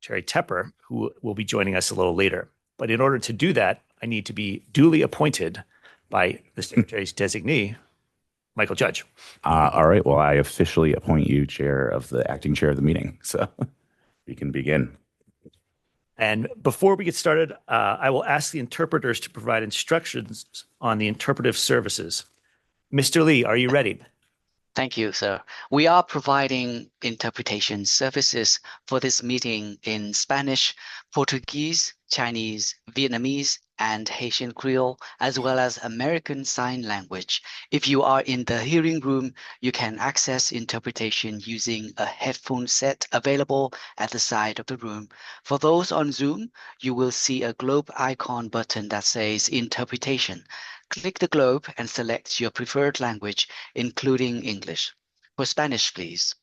Secretary Tepper, who will be joining us a little later. But in order to do that, I need to be duly appointed by the Secretary's designee, Michael Judge. All right. Well, I officially appoint you acting chair of the meeting. So we can begin. And before we get started, I will ask the interpreters to provide instructions on the interpretive services. Mr. Lee, are you ready? Thank you, sir. We are providing interpretation services for this meeting in Spanish, Portuguese, Chinese, Vietnamese, and Haitian Creole, as well as American Sign Language. If you are in the hearing room, you can access interpretation using a headphone set available at the side of the room. For those on Zoom, you will see a globe icon button that says Interpretation. Click the globe and select your preferred language, including English. For Spanish, please.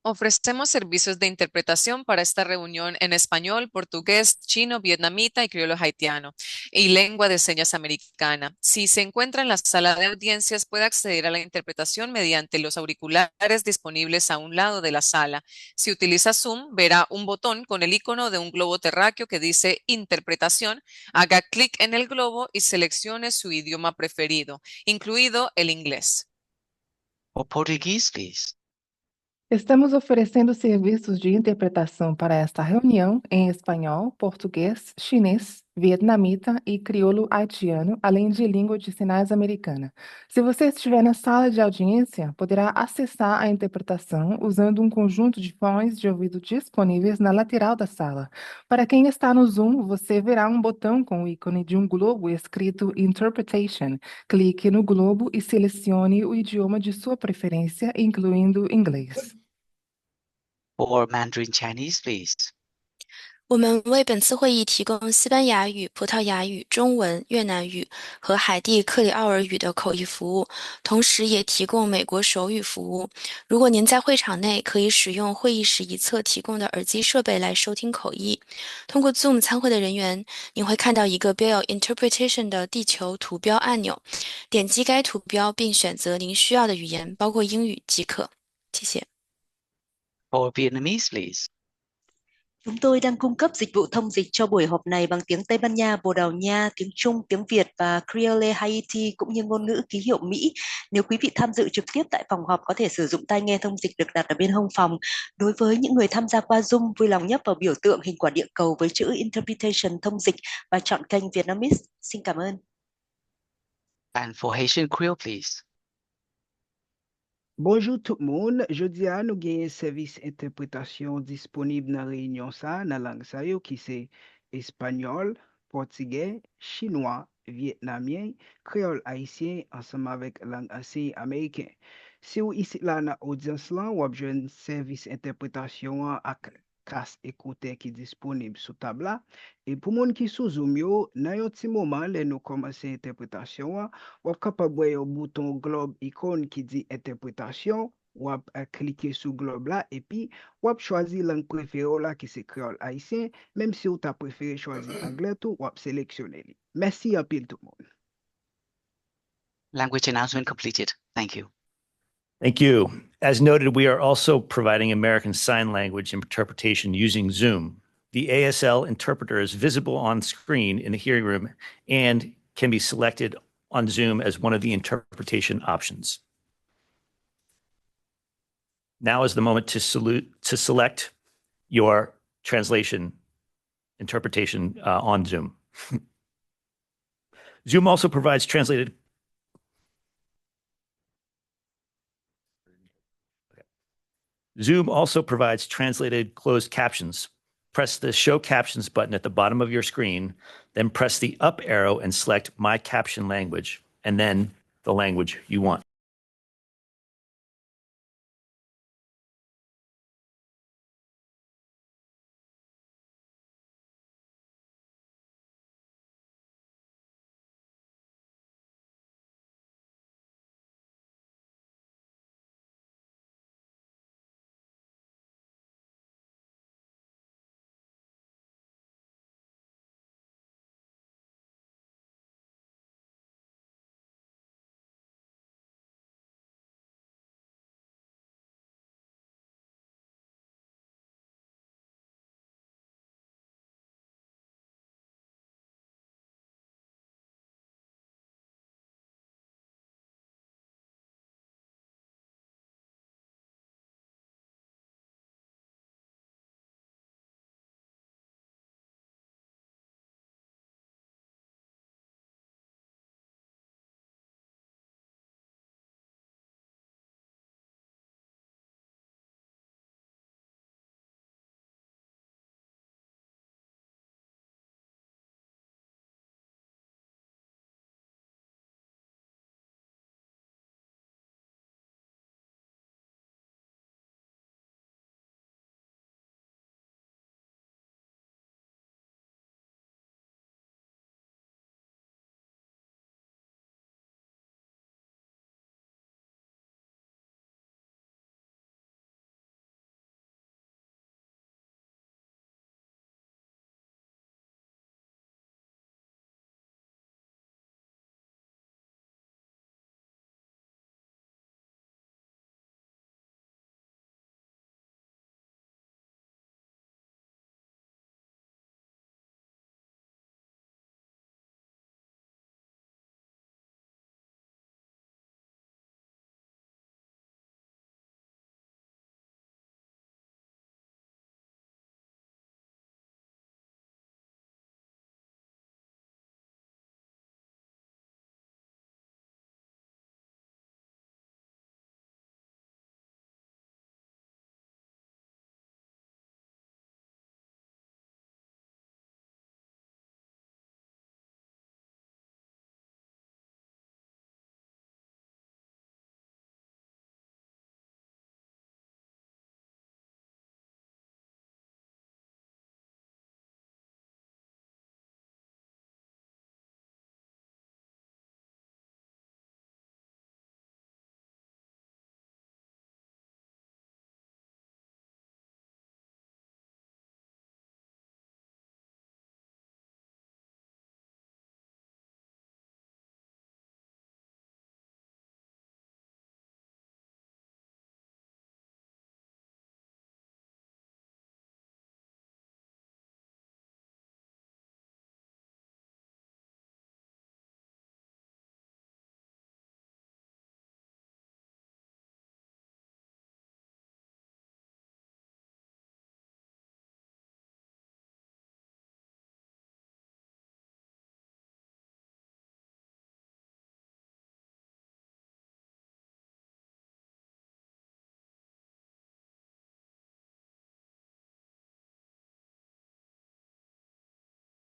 Ofrecemos servicios de interpretación para esta reunión en español, portugués, chino, vietnamita y criollo haitiano y lengua de señas americana. Si se encuentra en la sala de audiencias, puede acceder a la interpretación mediante los auriculares disponibles a un lado de la sala. Si utiliza Zoom, verá un botón con el icono de un globo terráqueo que dice Interpretación. Haga clic en el globo y seleccione su idioma preferido, incluido el inglés. For Portuguese, please. Estamos oferecendo serviços de interpretação para esta reunião em espanhol, português, chinês, vietnamita e crioulo haitiano, além de língua de sinais americana. Se você estiver na sala de audiência, poderá acessar a interpretação usando um conjunto de fones de ouvido disponíveis na lateral da sala. Para quem está no Zoom, você verá um botão com o ícone de um globo escrito Interpretation. Clique no globo e selecione o idioma de sua preferência, incluindo inglês. For Mandarin Chinese, please. 我们为本次会议提供西班牙语、葡萄牙语、中文、越南语和海地克里奥尔语的口译服务，同时也提供美国手语服务。如果您在会场内，可以使用会议室一侧提供的耳机设备来收听口译。通过 Zoom 参会的人员，您会看到一个标有 Interpretation 的地球图标按钮，点击该图标并选择您需要的语言，包括英语即可。谢谢。For Vietnamese, please. Chúng tôi đang cung cấp dịch vụ thông dịch cho buổi họp này bằng tiếng Tây Ban Nha, Bồ Đào Nha, tiếng Trung, tiếng Việt và Creole Haiti cũng như ngôn ngữ ký hiệu Mỹ. Nếu quý vị tham dự trực tiếp tại phòng họp có thể sử dụng tai nghe thông dịch được đặt ở bên hông phòng. Đối với những người tham gia qua Zoom, vui lòng nhấp vào biểu tượng hình quả địa cầu với chữ Interpretation thông dịch và chọn kênh Vietnamese. Xin cảm ơn. And for Haitian Creole, please. Bonjour tout le monde. Jeudi a nous gagnons service interprétation disponible dans la réunion ça, dans la langue ça yo, qui c'est espagnol, portugais, chinois, vietnamien, créole haïtien, ensemble avec langue ancienne américain. Si vous ici là dans l'audience là, vous avez un service interprétation avec casse écouteur qui est disponible sous table là. Et pour les gens qui sont Zoom yo, dans un petit moment, là, nous commençons l'interprétation, vous êtes capable de voir un bouton globe icône qui dit interprétation, vous cliquer sur le globe là, et puis vous choisir la langue préférée là, qui c'est créole haïtien, même si vous avez préféré choisir anglais, tout, vous sélectionner. Merci un peu tout le monde. Language announcement completed. Thank you. Thank you. As noted, we are also providing American Sign Language interpretation using Zoom. The ASL interpreter is visible on screen in the hearing room and can be selected on Zoom as one of the interpretation options. Now is the moment to select your translation interpretation on Zoom. Zoom also provides translated closed captions. Press the Show Captions button at the bottom of your screen, then press the up arrow and select My Caption Language, and then the language you want.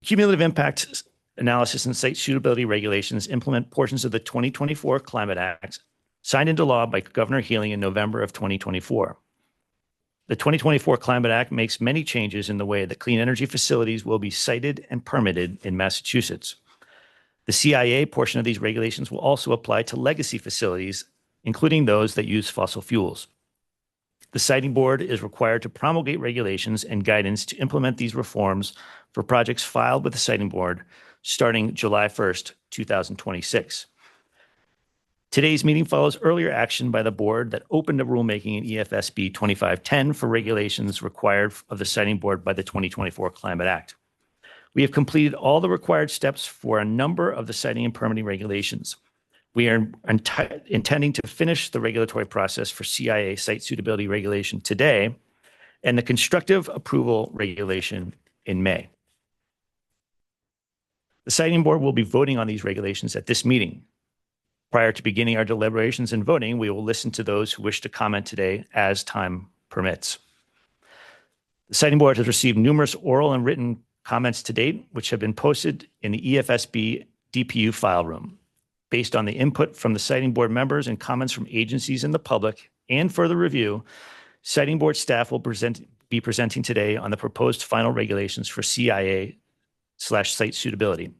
Cumulative impact analysis and site suitability regulations implement portions of the 2024 Climate Act signed into law by Governor Healy in November of 2024. The 2024 Climate Act makes many changes in the way that clean energy facilities will be sited and permitted in Massachusetts. The CIA portion of these regulations will also apply to legacy facilities, including those that use fossil fuels. The Siting Board is required to promulgate regulations and guidance to implement these reforms for projects filed with the Siting Board starting July 1st, 2026. Today's meeting follows earlier action by the board that opened a rulemaking in EFSB 2510 for regulations required of the Siting Board by the 2024 Climate Act. We have completed all the required steps for a number of the siting and permitting regulations. We are intending to finish the regulatory process for CIA site suitability regulation today and the constructive approval regulation in May. The Siting Board will be voting on these regulations at this meeting. Prior to beginning our deliberations and voting, we will listen to those who wish to comment today as time permits. The Siting Board has received numerous oral and written comments to date, which have been posted in the EFSB DPU file room. Based on the input from the Siting Board members and comments from agencies and the public, and further review, Siting Board staff will be presenting today on the proposed final regulations for CIA/site suitability.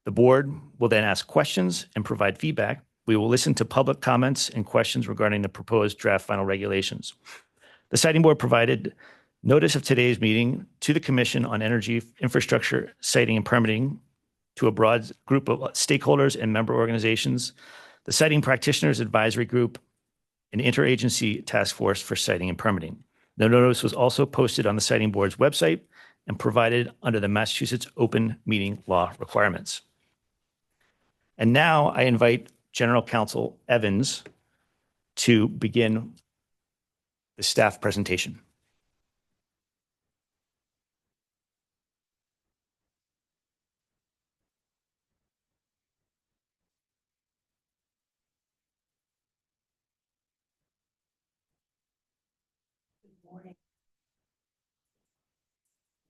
The board will then ask questions and provide feedback. We will listen to public comments and questions regarding the proposed draft final regulations. The Siting Board provided notice of today's meeting to the Commission on Energy, Infrastructure, Siting, and Permitting to a broad group of stakeholders and member organizations, the Siting Practitioners Advisory Group, an interagency task force for siting and permitting. The notice was also posted on the Siting Board's website and provided under the Massachusetts Open Meeting Law requirements. And now I invite General Counsel Evans to begin the staff presentation.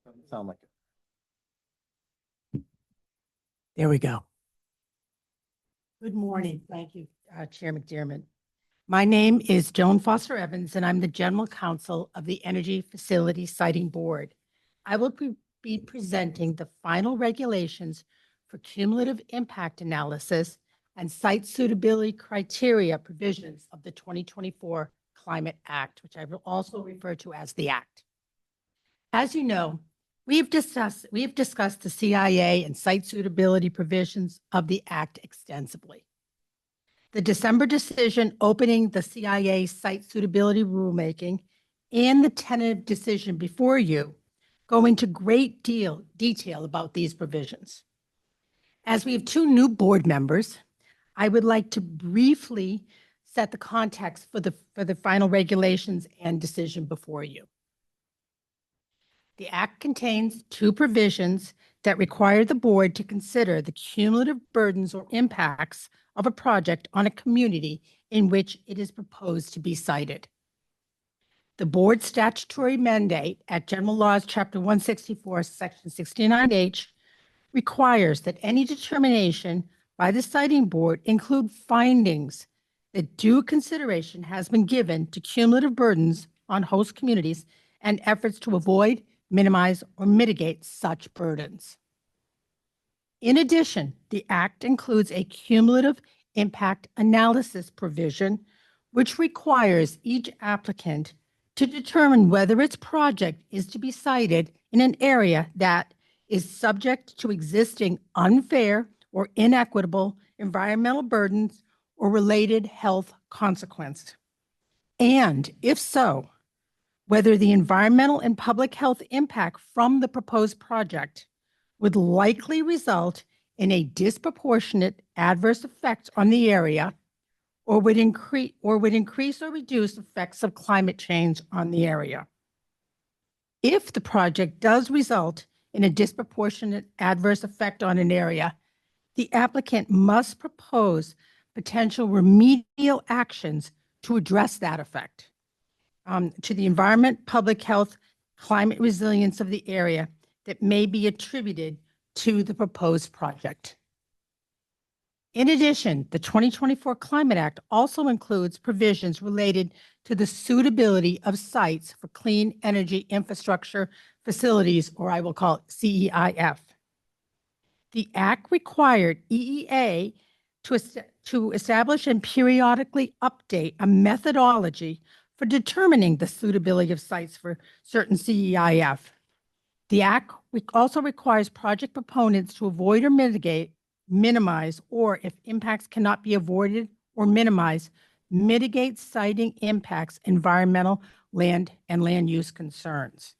Doesn't sound like it. There we go. Good morning. Thank you, Chair McDermott. My name is Joan Foster Evans, and I'm the General Counsel of the Energy Facility Siting Board. I will be presenting the final regulations for cumulative impact analysis and site suitability criteria provisions of the 2024 Climate Act, which I will also refer to as the Act. As you know, we have discussed the CIA and site suitability provisions of the Act extensively. The December decision opening the CIA site suitability rulemaking and the tentative decision before you go into great detail about these provisions. As we have two new board members, I would like to briefly set the context for the final regulations and decision before you. The Act contains two provisions that require the board to consider the cumulative burdens or impacts of a project on a community in which it is proposed to be sited. The board's statutory mandate at General Laws, Chapter 164, Section 69H, requires that any determination by the siting board include findings that due consideration has been given to cumulative burdens on host communities and efforts to avoid, minimize, or mitigate such burdens. In addition, the Act includes a cumulative impact analysis provision, which requires each applicant to determine whether its project is to be sited in an area that is subject to existing unfair or inequitable environmental burdens or related health consequences. And if so, whether the environmental and public health impact from the proposed project would likely result in a disproportionate adverse effect on the area or would increase or reduce effects of climate change on the area. If the project does result in a disproportionate adverse effect on an area, the applicant must propose potential remedial actions to address that effect to the environment, public health, climate resilience of the area that may be attributed to the proposed project. In addition, the 2024 Climate Act also includes provisions related to the suitability of sites for clean energy infrastructure facilities, or I will call it CEIF. The Act required EEA to establish and periodically update a methodology for determining the suitability of sites for certain CEIF. The Act also requires project proponents to avoid or minimize, or if impacts cannot be avoided or minimized, mitigate siting impacts, environmental, land, and land use concerns.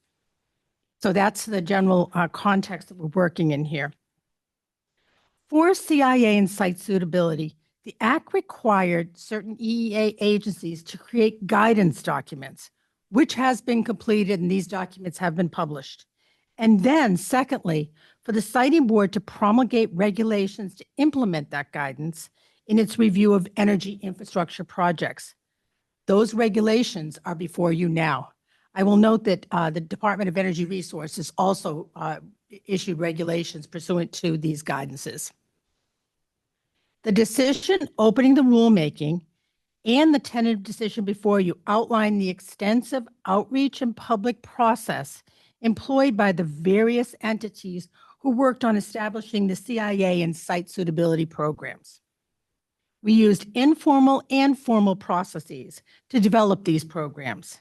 So that's the general context that we're working in here. For CIA and site suitability, the Act required certain EEA agencies to create guidance documents, which has been completed, and these documents have been published. And then, secondly, for the Siting Board to promulgate regulations to implement that guidance in its review of energy infrastructure projects. Those regulations are before you now. I will note that the Department of Energy Resources also issued regulations pursuant to these guidances. The decision opening the rulemaking and the tentative decision before you outline the extensive outreach and public process employed by the various entities who worked on establishing the CIA and site suitability programs. We used informal and formal processes to develop these programs.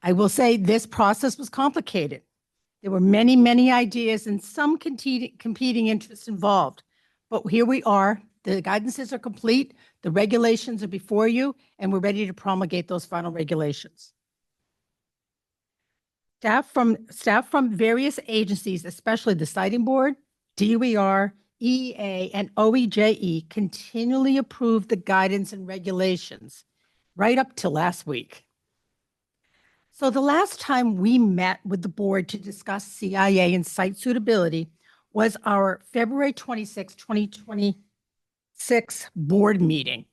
I will say this process was complicated. There were many, many ideas and some competing interests involved. But here we are. The guidances are complete. The regulations are before you, and we're ready to promulgate those final regulations. Staff from various agencies, especially the Siting Board, DOER, EEA, and OEJE, continually approved the guidance and regulations right up to last week. So the last time we met with the board to discuss CIA and site suitability was our February 26, 2026 board meeting.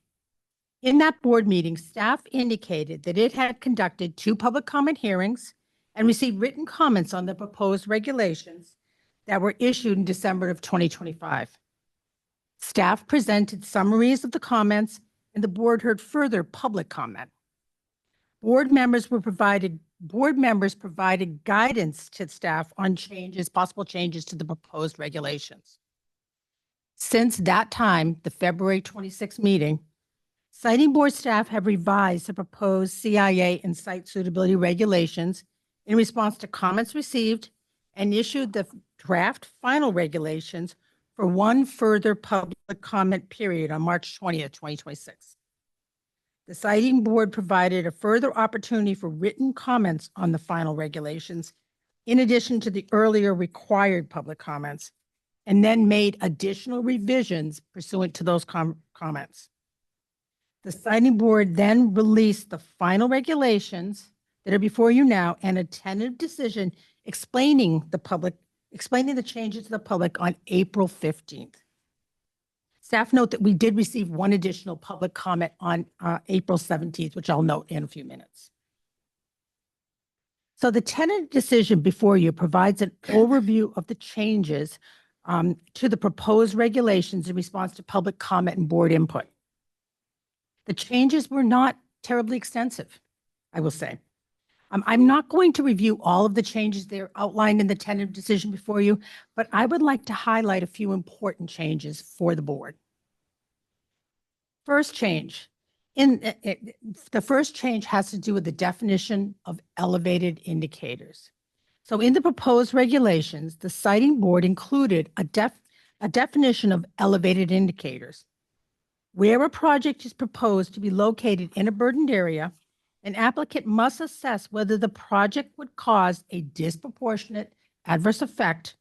In that board meeting, staff indicated that it had conducted 2 public comment hearings and received written comments on the proposed regulations that were issued in December of 2025. Staff presented summaries of the comments, and the board heard further public comment. Board members provided guidance to staff on possible changes to the proposed regulations. Since that time, the February 26 meeting, Siting Board staff have revised the proposed CIA and site suitability regulations in response to comments received and issued the draft final regulations for one further public comment period on March 20th, 2026. The Siting Board provided a further opportunity for written comments on the final regulations, in addition to the earlier required public comments, and then made additional revisions pursuant to those comments. The Siting Board then released the final regulations that are before you now and a tentative decision explaining the changes to the public on April 15th. Staff note that we did receive one additional public comment on April 17th, which I'll note in a few minutes. So the tentative decision before you provides an overview of the changes to the proposed regulations in response to public comment and board input. The changes were not terribly extensive, I will say. I'm not going to review all of the changes that are outlined in the tentative decision before you, but I would like to highlight a few important changes for the board. First change. The first change has to do with the definition of elevated indicators. So in the proposed regulations, the Siting Board included a definition of elevated indicators. Where a project is proposed to be located in a burdened area, an applicant must assess whether the project would cause a disproportionate adverse effect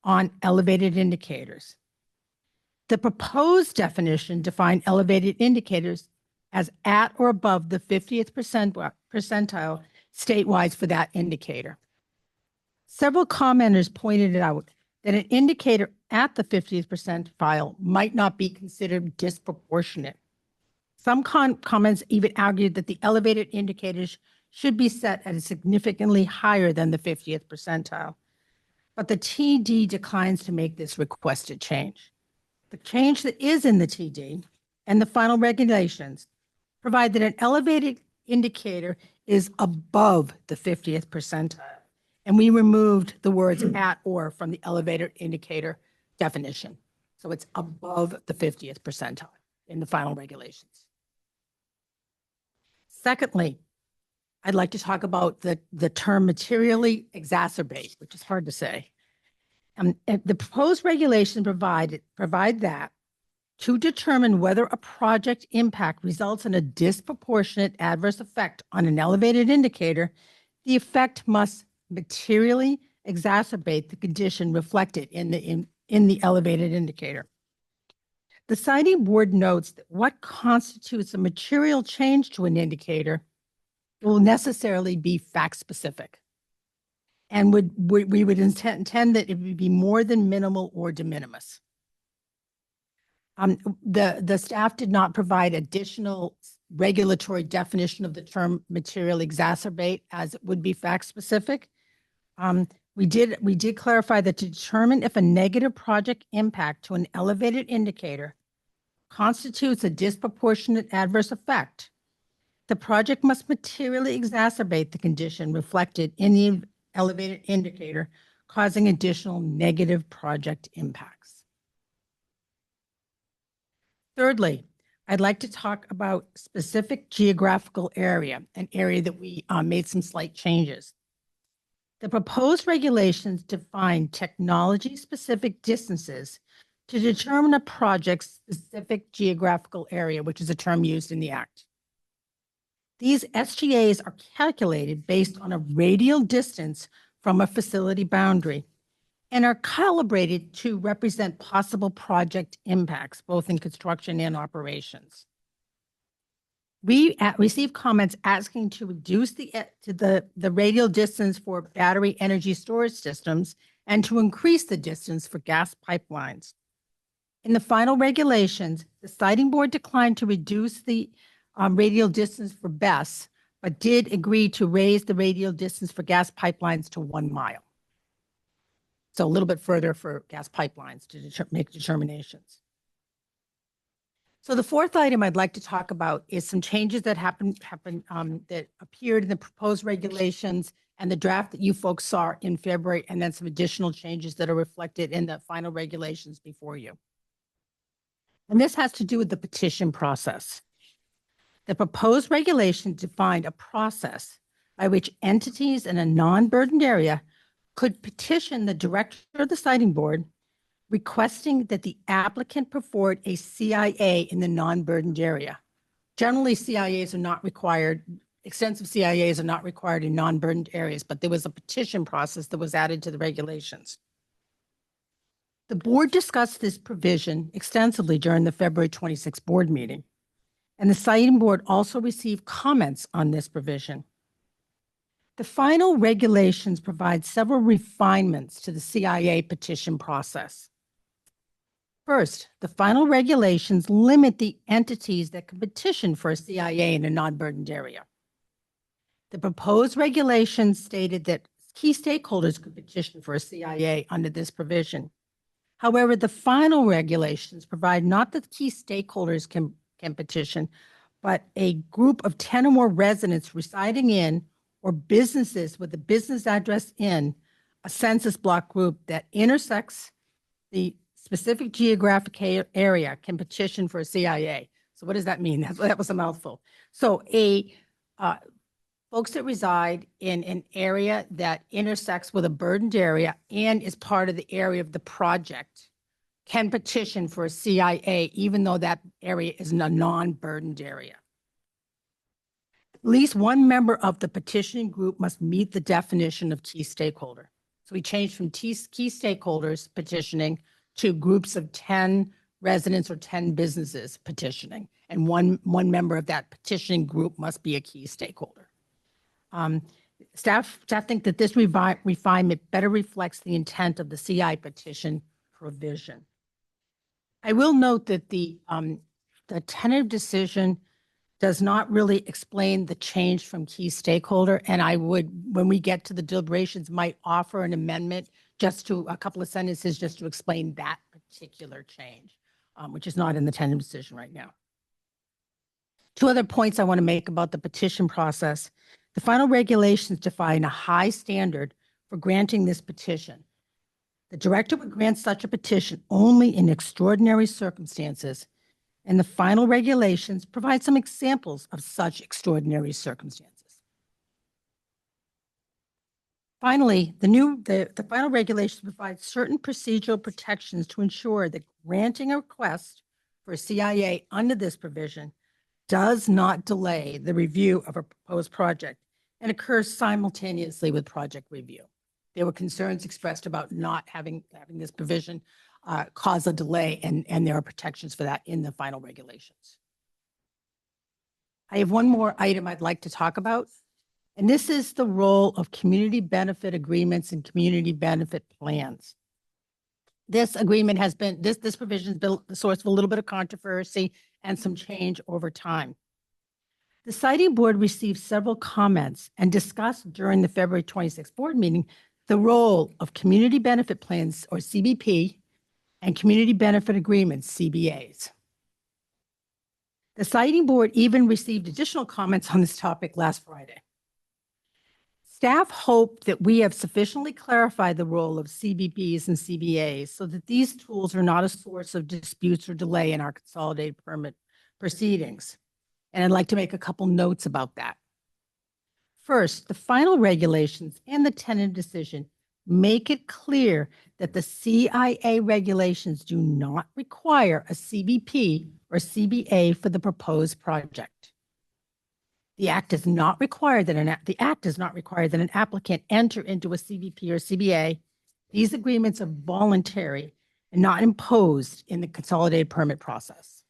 on elevated indicators. The proposed definition defined elevated indicators as at or above the 50th percentile statewide for that indicator. Several commenters pointed out that an indicator at the 50th percentile might not be considered disproportionate. Some comments even argued that the elevated indicators should be set at a significantly higher than the 50th percentile. but the TD declines to make this requested change. The change that is in the TD and the final regulations provide that an elevated indicator is above the 50th percentile. And we removed the words at or from the elevator indicator definition. So it's above the 50th percentile in the final regulations. Secondly, I'd like to talk about the term materially exacerbate, which is hard to say. The proposed regulation provide that to determine whether a project impact results in a disproportionate adverse effect on an elevated indicator, the effect must materially exacerbate the condition reflected in the elevated indicator. The citing board notes that what constitutes a material change to an indicator will necessarily be fact specific, and we would intend that it would be more than minimal or de minimis. The staff did not provide additional regulatory definition of the term material exacerbate, as it would be fact specific. We did clarify that to determine if a negative project impact to an elevated indicator constitutes a disproportionate adverse effect, the project must materially exacerbate the condition reflected in the elevated indicator, causing additional negative project impacts. Thirdly, I'd like to talk about specific geographical area, an area that we made some slight changes. The proposed regulations define technology-specific distances to determine a project's specific geographical area, which is a term used in the Act. These SGAs are calculated based on a radial distance from a facility boundary and are calibrated to represent possible project impacts, both in construction and operations. We received comments asking to reduce the radial distance for battery energy storage systems and to increase the distance for gas pipelines. In the final regulations, the siting board declined to reduce the radial distance for BESS, but did agree to raise the radial distance for gas pipelines to 1 mile. So a little bit further for gas pipelines to make determinations. So the fourth item I'd like to talk about is some changes that that appeared in the proposed regulations and the draft that you folks saw in February, and then some additional changes that are reflected in the final regulations before you. And this has to do with the petition process. The proposed regulation defined a process by which entities in a non-burdened area could petition the director of the siting board requesting that the applicant perform a CIA in the non-burdened area. Generally, CIAs are not required, extensive CIAs are not required in non-burdened areas, but there was a petition process that was added to the regulations. The board discussed this provision extensively during the February 26 board meeting, and the siting board also received comments on this provision. The final regulations provide several refinements to the CIA petition process. First, the final regulations limit the entities that can petition for a CIA in a non-burdened area. The proposed regulations stated that key stakeholders could petition for a CIA under this provision. However, the final regulations provide not that key stakeholders can petition, but a group of 10 or more residents residing in or businesses with a business address in a census block group that intersects the specific geographic area can petition for a CIA. So what does that mean? That was a mouthful. So folks that reside in an area that intersects with a burdened area and is part of the area of the project can petition for a CIA, even though that area is a non-burdened area. At least one member of the petitioning group must meet the definition of key stakeholder. So we changed from key stakeholders petitioning to groups of 10 residents or 10 businesses petitioning, and one member of that petitioning group must be a key stakeholder. Staff think that this refinement better reflects the intent of the CI petition provision. I will note that the tentative decision does not really explain the change from key stakeholder, and I would, when we get to the deliberations, might offer an amendment just to a couple of sentences just to explain that particular change, which is not in the tentative decision right now. Two other points I want to make about the petition process. The final regulations define a high standard for granting this petition. The director would grant such a petition only in extraordinary circumstances, and the final regulations provide some examples of such extraordinary circumstances. Finally, the final regulations provide certain procedural protections to ensure that granting a request for a CIA under this provision does not delay the review of a proposed project and occurs simultaneously with project review. There were concerns expressed about not having this provision cause a delay, and there are protections for that in the final regulations. I have one more item I'd like to talk about, and this is the role of community benefit agreements and community benefit plans. This agreement has been, this provision has been the source of a little bit of controversy and some change over time. The siting board received several comments and discussed during the February 26th board meeting the role of community benefit plans, or CBP, and community benefit agreements, CBAs. The siting board even received additional comments on this topic last Friday. Staff hope that we have sufficiently clarified the role of CBPs and CBAs so that these tools are not a source of disputes or delay in our consolidated permit proceedings. And I'd like to make a couple notes about that. First, the final regulations and the tentative decision make it clear that the CIA regulations do not require a CBP or CBA for the proposed project. The act does not require that an applicant enter into a CBP or CBA. These agreements are voluntary and not imposed in the consolidated permit process.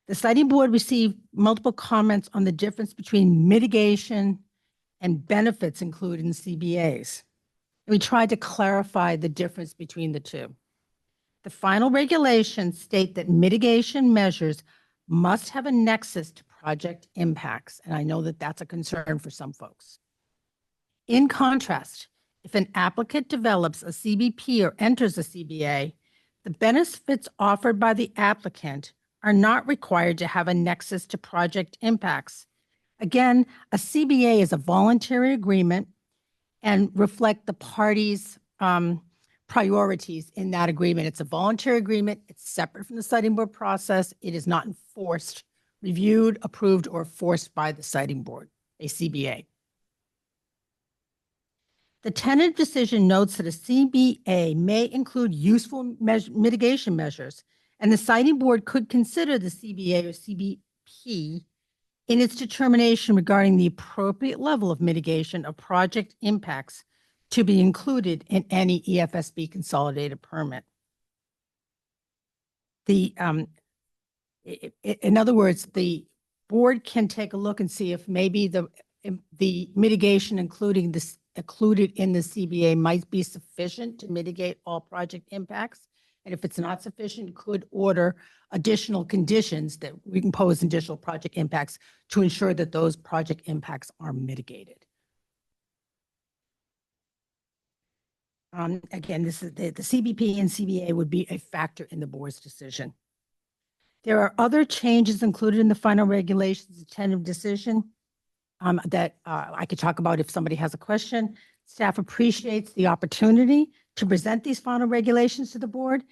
The siting board received multiple comments on the difference between mitigation and benefits included in CBAs. We tried to clarify the difference between the two. The final regulations state that mitigation measures must have a nexus to project impacts, and I know that that's a concern for some folks. In contrast, if an applicant develops a CBP or enters a CBA, the benefits offered by the applicant are not required to have a nexus to project impacts. Again, a CBA is a voluntary agreement and reflect the parties' priorities in that agreement. It's a voluntary agreement. It's separate from the siting board process. It is not enforced, reviewed, approved, or forced by the siting board, a CBA. The tentative decision notes that a CBA may include useful mitigation measures, and the siting board could consider the CBA or CBP in its determination regarding the appropriate level of mitigation of project impacts to be included in any EFSB consolidated permit. In other words, the board can take a look and see if maybe the mitigation included in the CBA might be sufficient to mitigate all project impacts. And if it's not sufficient, could order additional conditions that we can impose additional project impacts to ensure that those project impacts are mitigated. Again, this is the CBP and CBA would be a factor in the board's decision. There are other changes included in the final regulations tentative decision that I could talk about if somebody has a question. Staff appreciates the opportunity to present these final regulations to the board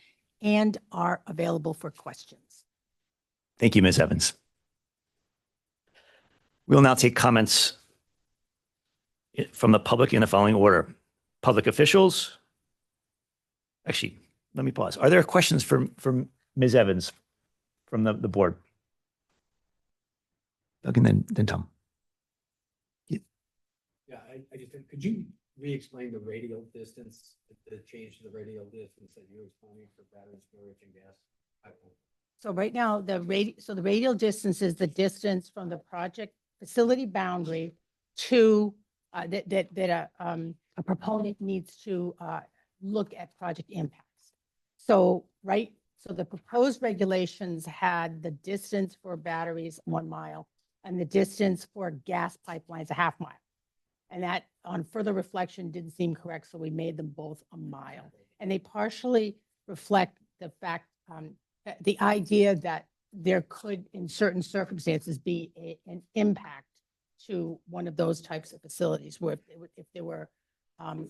and are available for questions. Thank you, Ms. Evans. We'll now take comments from the public in the following order. Public officials. Actually, let me pause. Are there questions for Ms. Evans from the board? Doug and then Tom. Yeah, I just could you re-explain the radial distance, the change to the radial distance that you were explaining for battery storage and gas pipeline? So right now, the radial distance is the distance from the project facility boundary to that a proponent needs to look at project impacts. So the proposed regulations had the distance for batteries 1 mile and the distance for gas pipelines 1/2 mile. And that on further reflection didn't seem correct, so we made them both a mile. And they partially reflect the fact, the idea that there could, in certain circumstances, be an impact to one of those types of facilities where if there were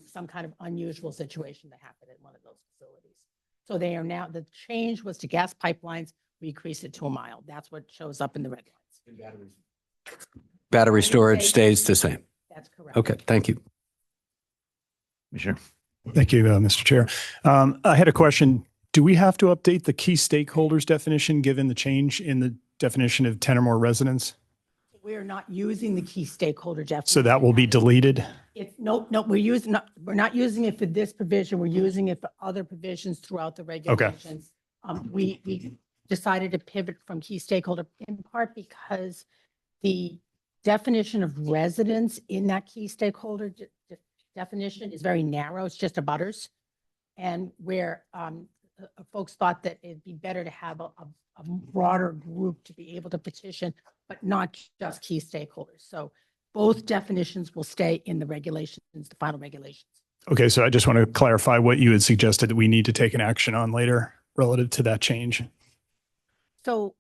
some kind of unusual situation that happened in one of those facilities. So they are now, the change was to gas pipelines, we increased it to a mile. That's what shows up in the red lines. Battery storage stays the same. That's correct. Okay, thank you. Sure. Thank you, Mr. Chair. I had a question. Do we have to update the key stakeholders definition given the change in the definition of 10 or more residents? We're not using the key stakeholder definition. So that will be deleted? No, we're not using it for this provision. We're using it for other provisions throughout the regulations. We decided to pivot from key stakeholder in part because the definition of residents in that key stakeholder definition is very narrow. It's just abutters. And where folks thought that it'd be better to have a broader group to be able to petition, but not just key stakeholders. So both definitions will stay in the regulations, the final regulations. Okay, so I just want to clarify what you had suggested that we need to take an action on later relative to that change. So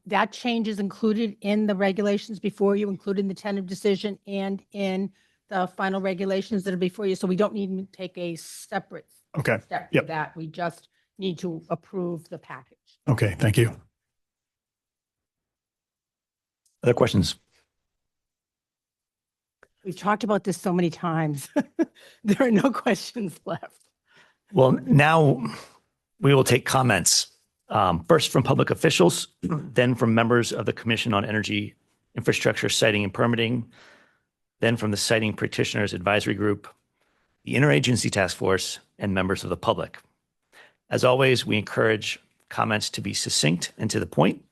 that change is included in the regulations before you, including the tentative decision and in the final regulations that are before you. So we don't need to take a separate step for that. We just need to approve the package. Okay, thank you. Other questions? We've talked about this so many times. There are no questions left. Well, now we will take comments. First from public officials, then from members of the Commission on Energy Infrastructure, Siting and Permitting, then from the Siting Practitioners Advisory Group, the Interagency Task Force, and members of the public. As always, we encourage comments to be succinct and to the point.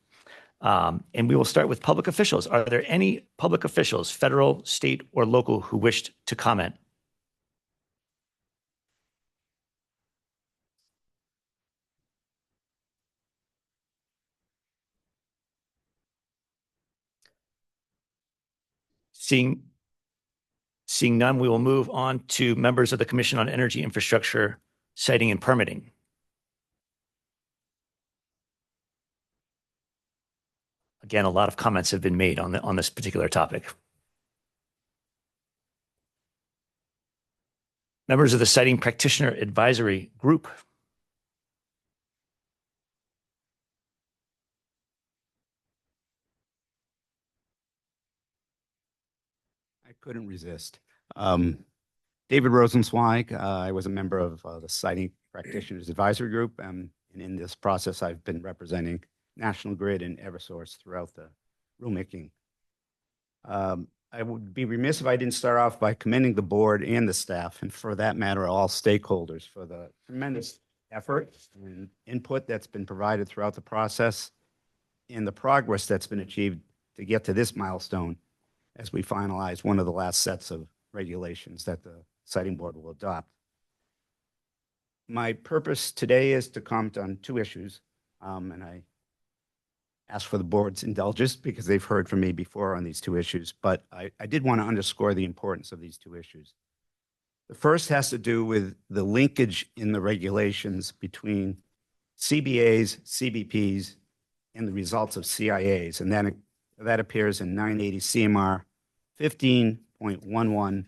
And we will start with public officials. Are there any public officials, federal, state, or local, who wished to comment? Seeing none, we will move on to members of the Commission on Energy Infrastructure, Siting and Permitting. Again, a lot of comments have been made on this particular topic. Members of the Siting Practitioner Advisory Group. I couldn't resist. David Rosenzweig, I was a member of the Siting Practitioners Advisory Group, and in this process, I've been representing National Grid and Eversource throughout the rulemaking. I would be remiss if I didn't start off by commending the board and the staff, and for that matter, all stakeholders, for the tremendous effort and input that's been provided throughout the process and the progress that's been achieved to get to this milestone as we finalize one of the last sets of regulations that the Siting Board will adopt. My purpose today is to comment on two issues, and I ask for the board's indulgence because they've heard from me before on these two issues, but I did want to underscore the importance of these two issues. The first has to do with the linkage in the regulations between CBAs, CBPs, and the results of CIAs, and that appears in 980 CMR 15.11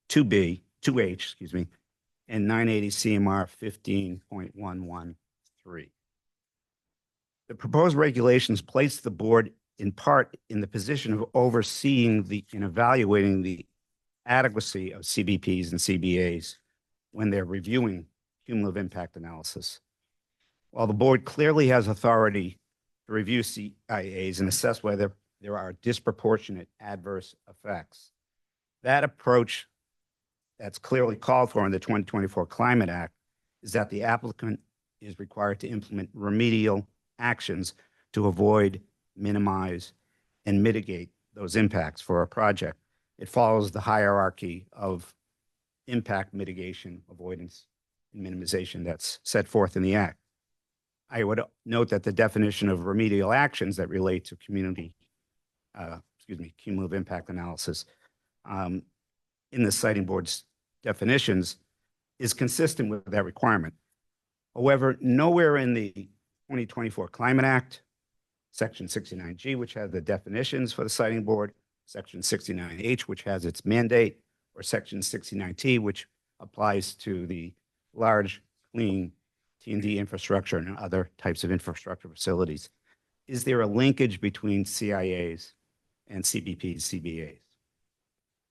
2B, 2H, excuse me, and 980 CMR 15.113. The proposed regulations place the board in part in the position of overseeing and evaluating the adequacy of CBPs and CBAs when they're reviewing cumulative impact analysis. While the board clearly has authority to review CIAs and assess whether there are disproportionate adverse effects, that approach that's clearly called for in the 2024 Climate Act is that the applicant is required to implement remedial actions to avoid, minimize, and mitigate those impacts for a project. It follows the hierarchy of impact mitigation, avoidance, and minimization that's set forth in the Act. I would note that the definition of remedial actions that relate to cumulative impact analysis in the siting board's definitions is consistent with that requirement. However, nowhere in the 2024 Climate Act, Section 69G, which has the definitions for the siting board, Section 69H, which has its mandate, or Section 69T, which applies to the large, clean T&D infrastructure and other types of infrastructure facilities. Is there a linkage between CIAs and CBPs, CBAs?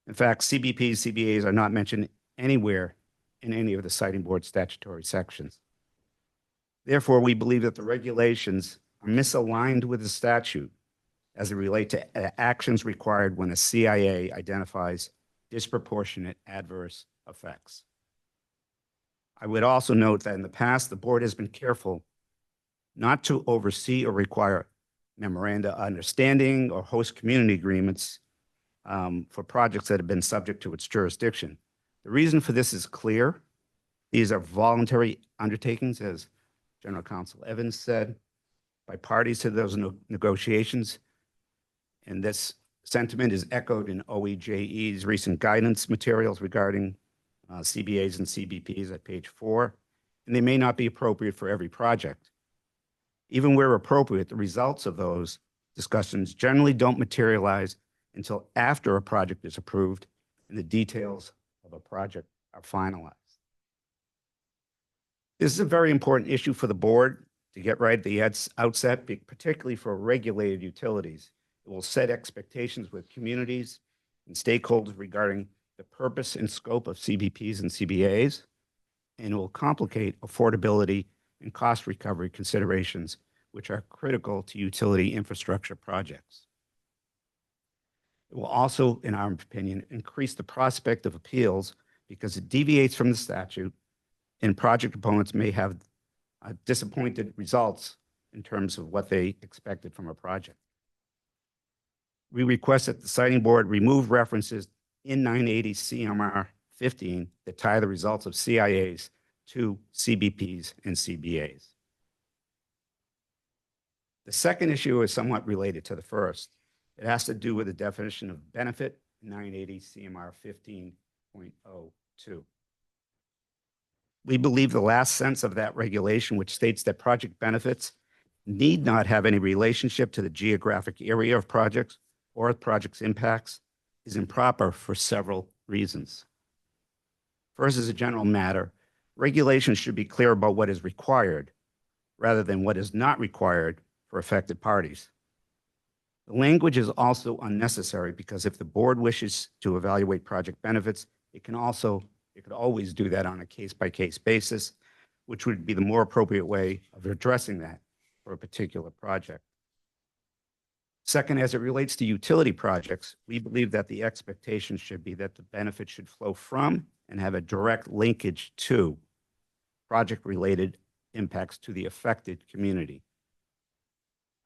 In fact, CBPs, CBAs are not mentioned anywhere in any of the siting board statutory sections. Therefore, we believe that the regulations are misaligned with the statute as it relates to actions required when a CIA identifies disproportionate adverse effects. I would also note that in the past, the board has been careful not to oversee or require memoranda of understanding or host community agreements for projects that have been subject to its jurisdiction. The reason for this is clear. These are voluntary undertakings, as General Counsel Evans said, by parties to those negotiations. And this sentiment is echoed in OEJE's recent guidance materials regarding CBAs and CBPs at page 4, and they may not be appropriate for every project. Even where appropriate, the results of those discussions generally don't materialize until after a project is approved and the details of a project are finalized. This is a very important issue for the board to get right at the outset, particularly for regulated utilities. It will set expectations with communities and stakeholders regarding the purpose and scope of CBPs and CBAs, and it will complicate affordability and cost recovery considerations, which are critical to utility infrastructure projects. It will also, in our opinion, increase the prospect of appeals because it deviates from the statute, and project opponents may have disappointed results in terms of what they expected from a project. We request that the siting board remove references in 980 CMR 15 that tie the results of CIAs to CBPs and CBAs. The second issue is somewhat related to the first. It has to do with the definition of benefit, 980 CMR 15.02. We believe the last sentence of that regulation, which states that project benefits need not have any relationship to the geographic area of projects or the project's impacts, is improper for several reasons. First, as a general matter, regulations should be clear about what is required rather than what is not required for affected parties. The language is also unnecessary because if the board wishes to evaluate project benefits, it could always do that on a case-by-case basis, which would be the more appropriate way of addressing that for a particular project. Second, as it relates to utility projects, we believe that the expectation should be that the benefit should flow from and have a direct linkage to project-related impacts to the affected community.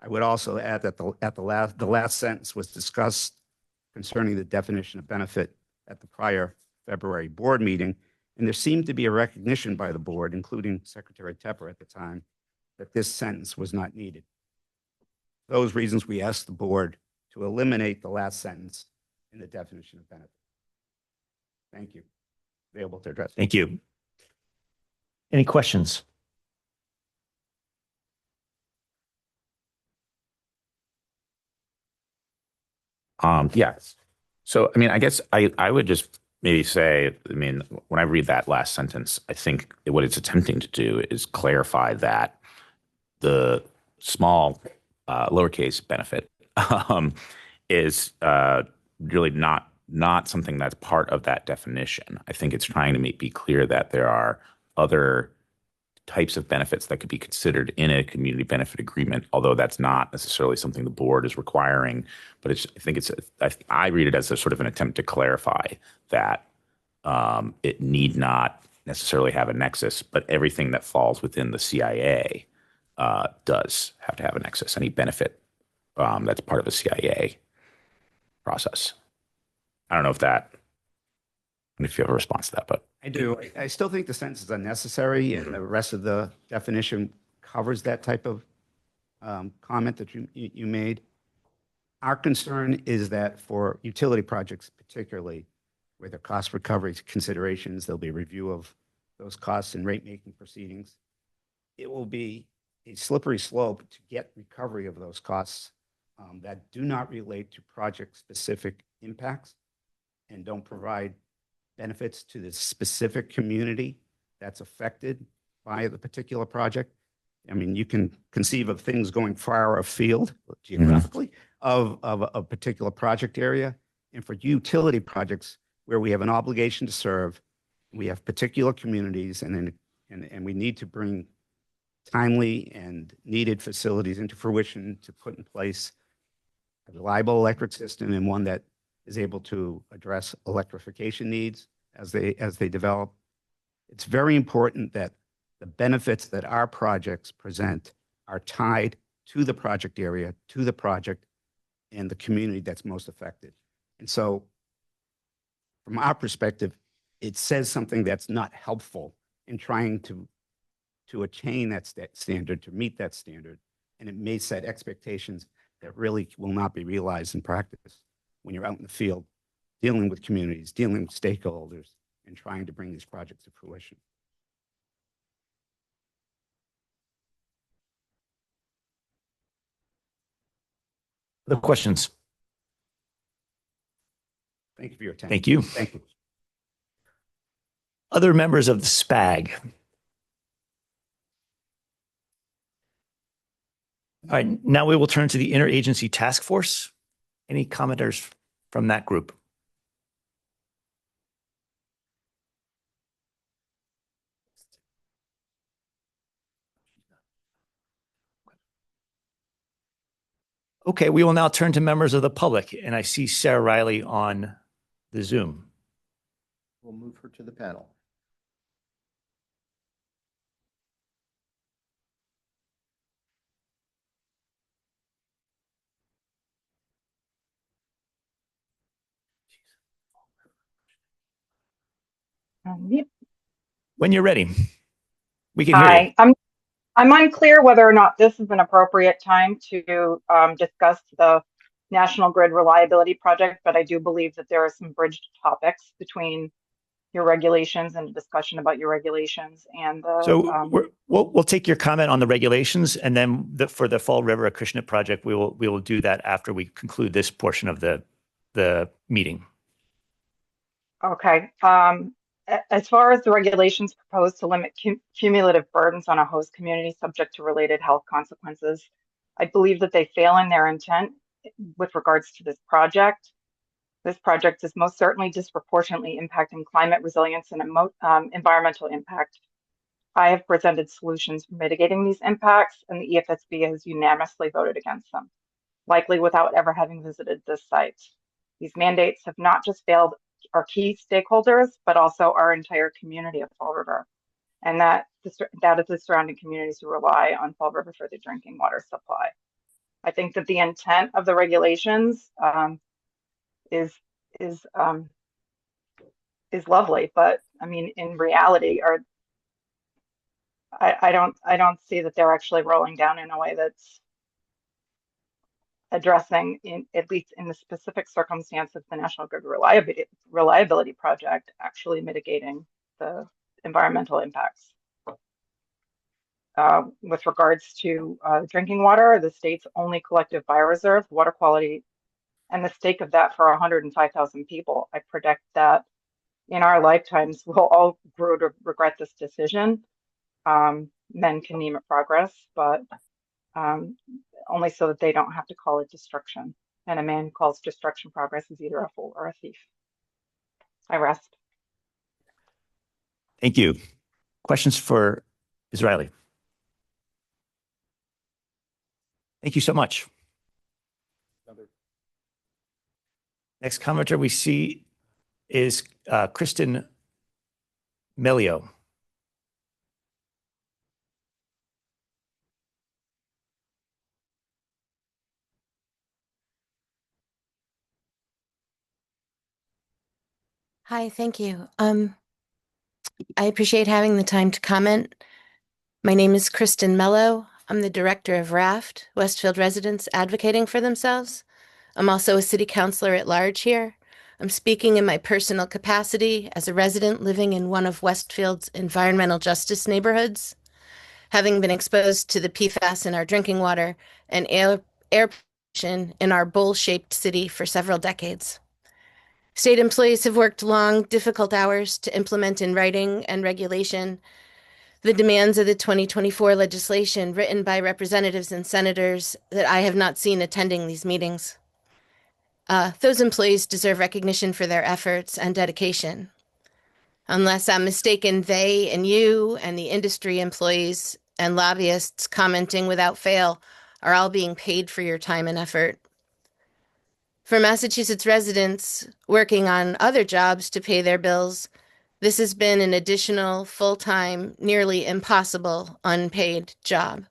I would also add that the last sentence was discussed concerning the definition of benefit at the prior February board meeting, and there seemed to be a recognition by the board, including Secretary Tepper at the time, that this sentence was not needed. For those reasons, we asked the board to eliminate the last sentence in the definition of benefit. Thank you. Available to address. Thank you. Any questions? Yes. So, I mean, I guess I would just maybe say, I mean, when I read that last sentence, I think what it's attempting to do is clarify that the small lowercase benefit is really not something that's part of that definition. I think it's trying to be clear that there are other types of benefits that could be considered in a community benefit agreement, although that's not necessarily something the board is requiring. But I read it as a sort of an attempt to clarify that it need not necessarily have a nexus, but everything that falls within the CIA does have to have a nexus. Any benefit that's part of the CIA process. I don't know if you have a response to that, but. I do. I still think the sentence is unnecessary, and the rest of the definition covers that type of comment that you made. Our concern is that for utility projects particularly, where the cost recovery considerations, there'll be a review of those costs and rate-making proceedings. It will be a slippery slope to get recovery of those costs that do not relate to project-specific impacts and don't provide benefits to the specific community that's affected by the particular project. I mean, you can conceive of things going far afield geographically of a particular project area. And for utility projects where we have an obligation to serve, we have particular communities, and we need to bring timely and needed facilities into fruition to put in place a reliable electric system and one that is able to address electrification needs as they develop. It's very important that the benefits that our projects present are tied to the project area, to the project, and the community that's most affected. And so from our perspective, it says something that's not helpful in trying to attain that standard, to meet that standard. And it may set expectations that really will not be realized in practice when you're out in the field, dealing with communities, dealing with stakeholders, and trying to bring these projects to fruition. The questions. Thank you for your attention. Thank you. Thank you. Other members of the SPAG. All right, now we will turn to the Interagency Task Force. Any commenters from that group? Okay, we will now turn to members of the public, and I see Sarah Riley on the Zoom. We'll move her to the panel. When you're ready, we can hear you. Hi, I'm unclear whether or not this is an appropriate time to discuss the National Grid Reliability Project, but I do believe that there are some bridged topics between your regulations and a discussion about your regulations and the. So we'll take your comment on the regulations, and then for the Fall River Acushnet project, we will do that after we conclude this portion of the meeting. Okay. As far as the regulations proposed to limit cumulative burdens on a host community subject to related health consequences, I believe that they fail in their intent with regards to this project. This project is most certainly disproportionately impacting climate resilience and environmental impact. I have presented solutions for mitigating these impacts, and the EFSB has unanimously voted against them, likely without ever having visited this site. These mandates have not just failed our key stakeholders, but also our entire community of Fall River, and that is the surrounding communities who rely on Fall River for their drinking water supply. I think that the intent of the regulations is lovely, but I mean, in reality, I don't see that they're actually rolling down in a way that's addressing, at least in the specific circumstance of the National Grid Reliability Project, actually mitigating the environmental impacts. With regards to drinking water, the state's only collective bioreserve, water quality, and the stake of that for 105,000 people. I predict that in our lifetimes, we'll all grow to regret this decision. Men can name it progress, but only so that they don't have to call it destruction. And a man who calls destruction progress is either a fool or a thief. I rest. Thank you. Questions for Ms. Riley? Thank you so much. Next commenter we see is Kristen Melio. Hi, thank you. I appreciate having the time to comment. My name is Kristen Mello. I'm the director of RAFT, Westfield Residents Advocating for Themselves. I'm also a city councilor at large here. I'm speaking in my personal capacity as a resident living in one of Westfield's environmental justice neighborhoods, having been exposed to the PFAS in our drinking water and air pollution in our bowl-shaped city for several decades. State employees have worked long, difficult hours to implement in writing and regulation the demands of the 2024 legislation written by representatives and senators that I have not seen attending these meetings. Those employees deserve recognition for their efforts and dedication. Unless I'm mistaken, they and you and the industry employees and lobbyists commenting without fail are all being paid for your time and effort. For Massachusetts residents working on other jobs to pay their bills, this has been an additional full-time, nearly impossible, unpaid job.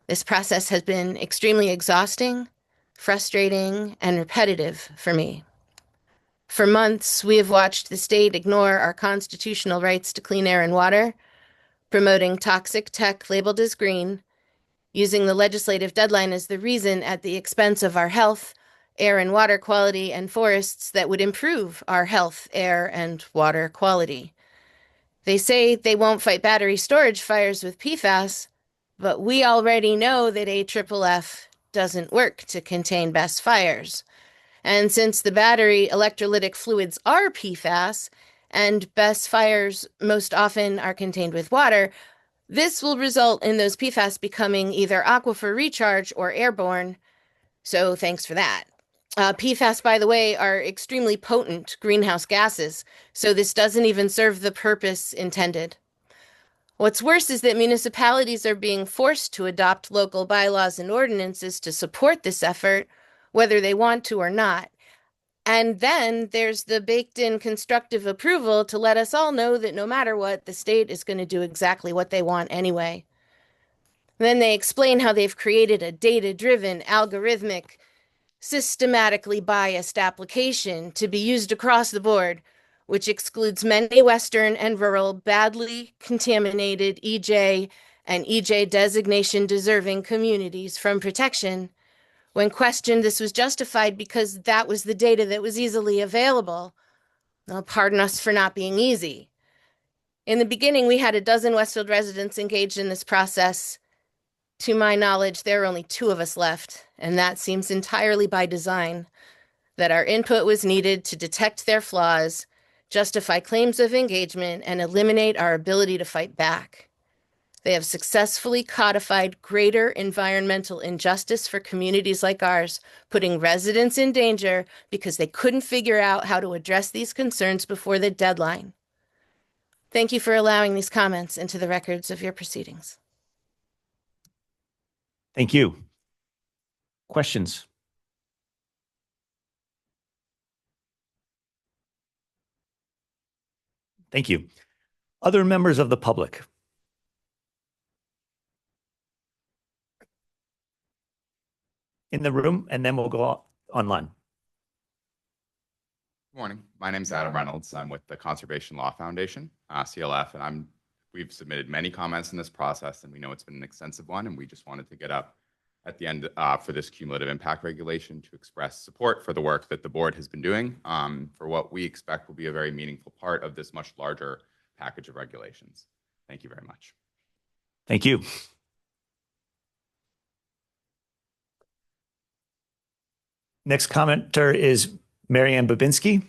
This process has been extremely exhausting, frustrating, and repetitive for me. For months, we have watched the state ignore our constitutional rights to clean air and water, promoting toxic tech labeled as green, using the legislative deadline as the reason at the expense of our health, air and water quality, and forests that would improve our health, air, and water quality. They say they won't fight battery storage fires with PFAS, but we already know that AFFF doesn't work to contain BESS fires. And since the battery electrolytic fluids are PFAS, and BESS fires most often are contained with water, this will result in those PFAS becoming either aquifer recharge or airborne. So thanks for that. PFAS, by the way, are extremely potent greenhouse gases, so this doesn't even serve the purpose intended. What's worse is that municipalities are being forced to adopt local bylaws and ordinances to support this effort, whether they want to or not. And then there's the baked-in constructive approval to let us all know that no matter what, the state is going to do exactly what they want anyway. Then they explain how they've created a data-driven, algorithmic, systematically biased application to be used across the board, which excludes many Western and rural badly contaminated EJ and EJ designation deserving communities from protection. When questioned, this was justified because that was the data that was easily available. Now, pardon us for not being easy. In the beginning, we had a dozen Westfield residents engaged in this process. To my knowledge, there are only 2 of us left, and that seems entirely by design, that our input was needed to detect their flaws, justify claims of engagement, and eliminate our ability to fight back. They have successfully codified greater environmental injustice for communities like ours, putting residents in danger because they couldn't figure out how to address these concerns before the deadline. Thank you for allowing these comments into the records of your proceedings. Thank you. Questions? Thank you. Other members of the public? In the room, and then we'll go online. Morning. My name is Adam Reynolds. I'm with the Conservation Law Foundation, CLF, and we've submitted many comments in this process, and we know it's been an extensive one, and we just wanted to get up at the end for this cumulative impact regulation to express support for the work that the board has been doing for what we expect will be a very meaningful part of this much larger package of regulations. Thank you very much. Thank you. Next commenter is Marianne Babinski.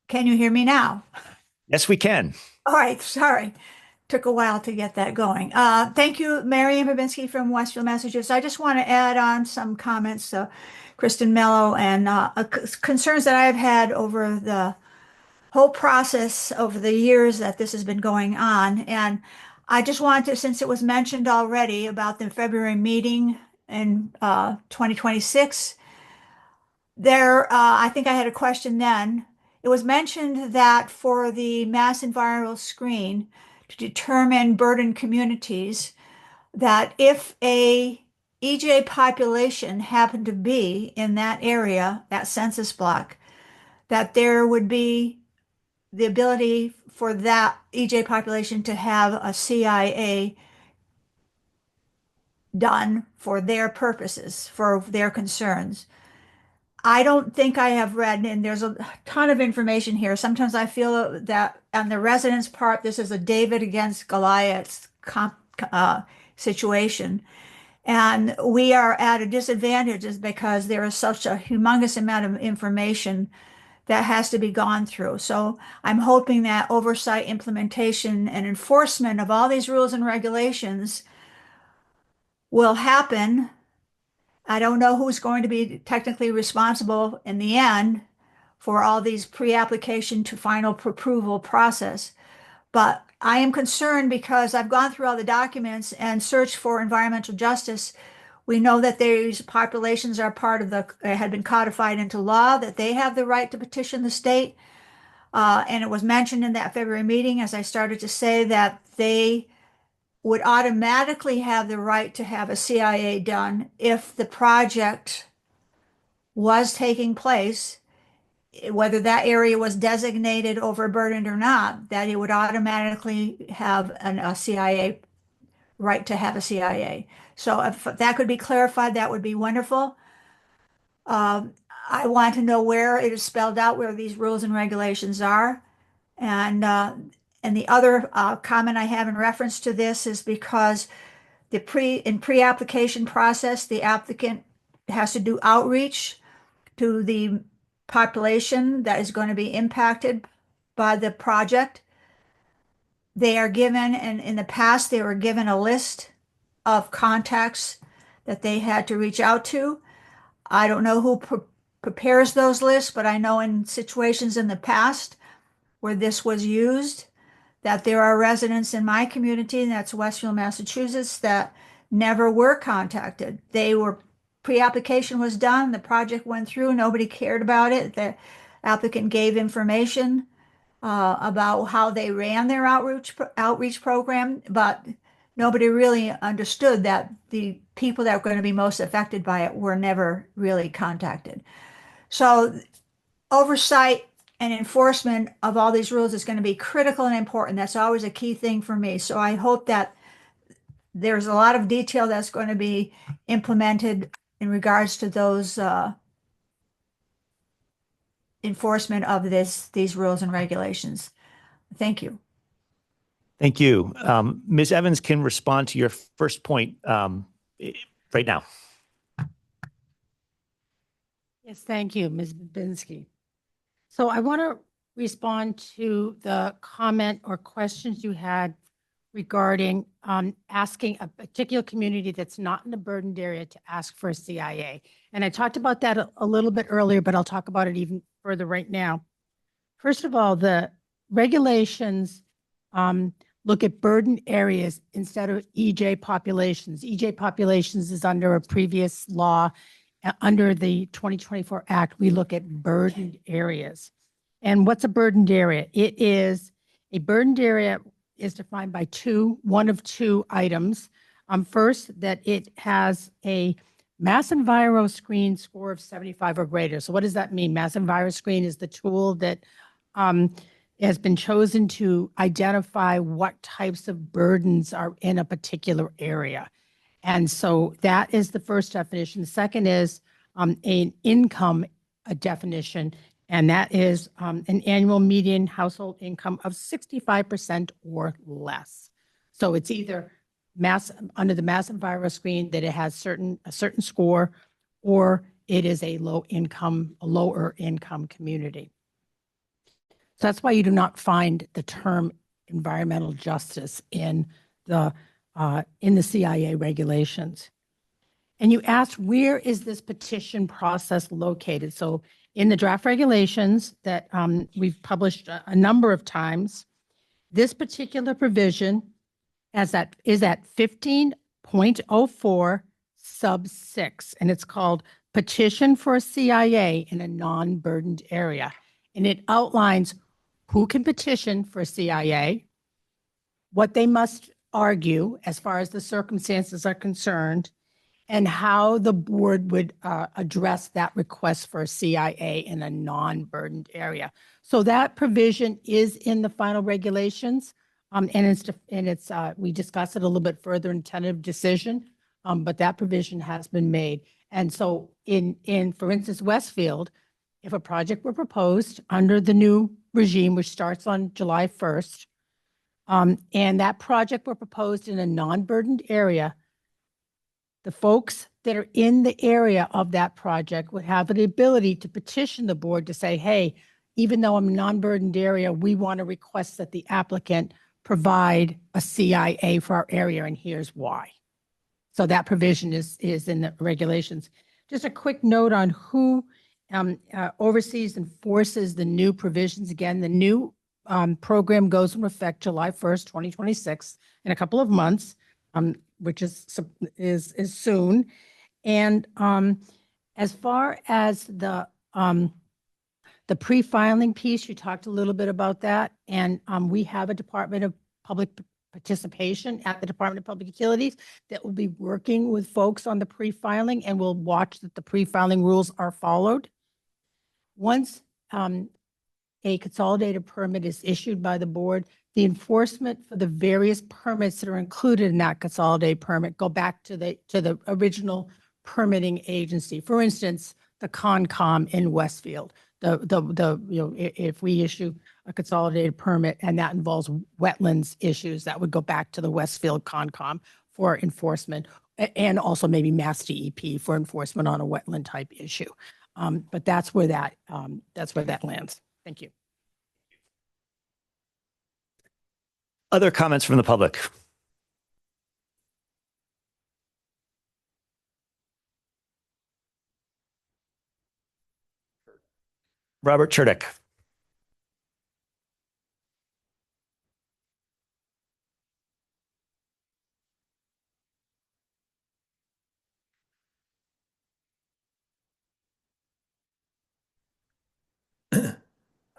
Can you hear me now? Yes, we can. All right, sorry. Took a while to get that going. Thank you, Marianne Babinski from Westfield, Massachusetts. I just want to add on some comments to Kristen Mello and concerns that I've had over the whole process over the years that this has been going on. And I just wanted to, since it was mentioned already about the February meeting in 2026, I think I had a question then. it was mentioned that for the mass environmental screen to determine burden communities, that if a EJ population happened to be in that area, that census block, that there would be the ability for that EJ population to have a CIA done for their purposes, for their concerns. I don't think I have read, and there's a ton of information here. Sometimes I feel that on the residents' part, this is a David against Goliath situation. And we are at a disadvantage because there is such a humongous amount of information that has to be gone through. So I'm hoping that oversight, implementation, and enforcement of all these rules and regulations will happen. I don't know who's going to be technically responsible in the end for all these pre-application to final approval process. But I am concerned because I've gone through all the documents and searched for environmental justice. We know that these populations are part of had been codified into law, that they have the right to petition the state. And it was mentioned in that February meeting, as I started to say, that they would automatically have the right to have a CIA done if the project was taking place, whether that area was designated overburdened or not, that it would automatically have a CIA right to have a CIA. So if that could be clarified, that would be wonderful. I want to know where it is spelled out, where these rules and regulations are. And the other comment I have in reference to this is because in pre-application process, the applicant has to do outreach to the population that is going to be impacted by the project. They are given, and in the past, they were given a list of contacts that they had to reach out to. I don't know who prepares those lists, but I know in situations in the past where this was used, that there are residents in my community, and that's Westfield, Massachusetts, that never were contacted. Pre-application was done, the project went through, nobody cared about it. The applicant gave information about how they ran their outreach program, but nobody really understood that the people that were going to be most affected by it were never really contacted. So oversight and enforcement of all these rules is going to be critical and important. That's always a key thing for me. So I hope that there's a lot of detail that's going to be implemented in regards to those enforcement of these rules and regulations. Thank you. Thank you. Ms. Evans can respond to your first point right now. Yes, thank you, Ms. Babinski. So I want to respond to the comment or questions you had regarding asking a particular community that's not in the burdened area to ask for a CIA. And I talked about that a little bit earlier, but I'll talk about it even further right now. First of all, the regulations look at burdened areas instead of EJ populations. EJ populations is under a previous law. Under the 2024 Act, we look at burdened areas. And what's a burdened area? It is a burdened area is defined by one of two items. First, that it has a Mass Enviro Screen score of 75 or greater. So what does that mean? Mass Enviro Screen is the tool that has been chosen to identify what types of burdens are in a particular area. And so that is the first definition. The second is an income definition, and that is an annual median household income of 65% or less. So it's either under the Mass Enviro Screen that it has a certain score, or it is a lower income community. So that's why you do not find the term environmental justice in the CIA regulations. And you asked, where is this petition process located? So in the draft regulations that we've published a number of times, this particular provision is at 15.04 sub 6, and it's called Petition for a CIA in a Non-Burdened Area. and it outlines who can petition for CIA, what they must argue as far as the circumstances are concerned, and how the board would address that request for a CIA in a non-burdened area. So that provision is in the final regulations, we discussed it a little bit further in tentative decision, but that provision has been made. And so for instance, Westfield, if a project were proposed under the new regime, which starts on July 1st, and that project were proposed in a non-burdened area, the folks that are in the area of that project would have the ability to petition the board to say, hey, even though I'm a non-burdened area, we want to request that the applicant provide a CIA for our area, and here's why. So that provision is in the regulations. Just a quick note on who oversees and enforces the new provisions. Again, the new program goes into effect July 1st, 2026, in a couple of months, which is soon. And as far as the pre-filing piece, you talked a little bit about that, and we have a Department of Public Participation at the Department of Public Utilities that will be working with folks on the pre-filing, and will watch that the pre-filing rules are followed. Once a consolidated permit is issued by the board, the enforcement for the various permits that are included in that consolidated permit go back to the original permitting agency. For instance, the Concom in Westfield. If we issue a consolidated permit and that involves wetlands issues, that would go back to the Westfield Concom for enforcement, and also maybe Mass DEP for enforcement on a wetland type issue. But that's where that lands. Thank you. Other comments from the public? Robert Churdick.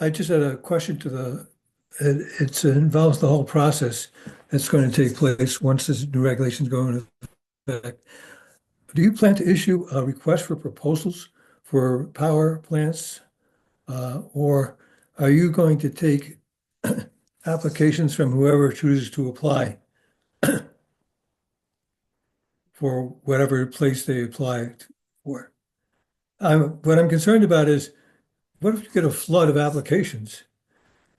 I just had a question to it involves the whole process that's going to take place once this new regulations go into effect. Do you plan to issue a request for proposals for power plants, or are you going to take applications from whoever chooses to apply for whatever place they apply for? What I'm concerned about is, what if you get a flood of applications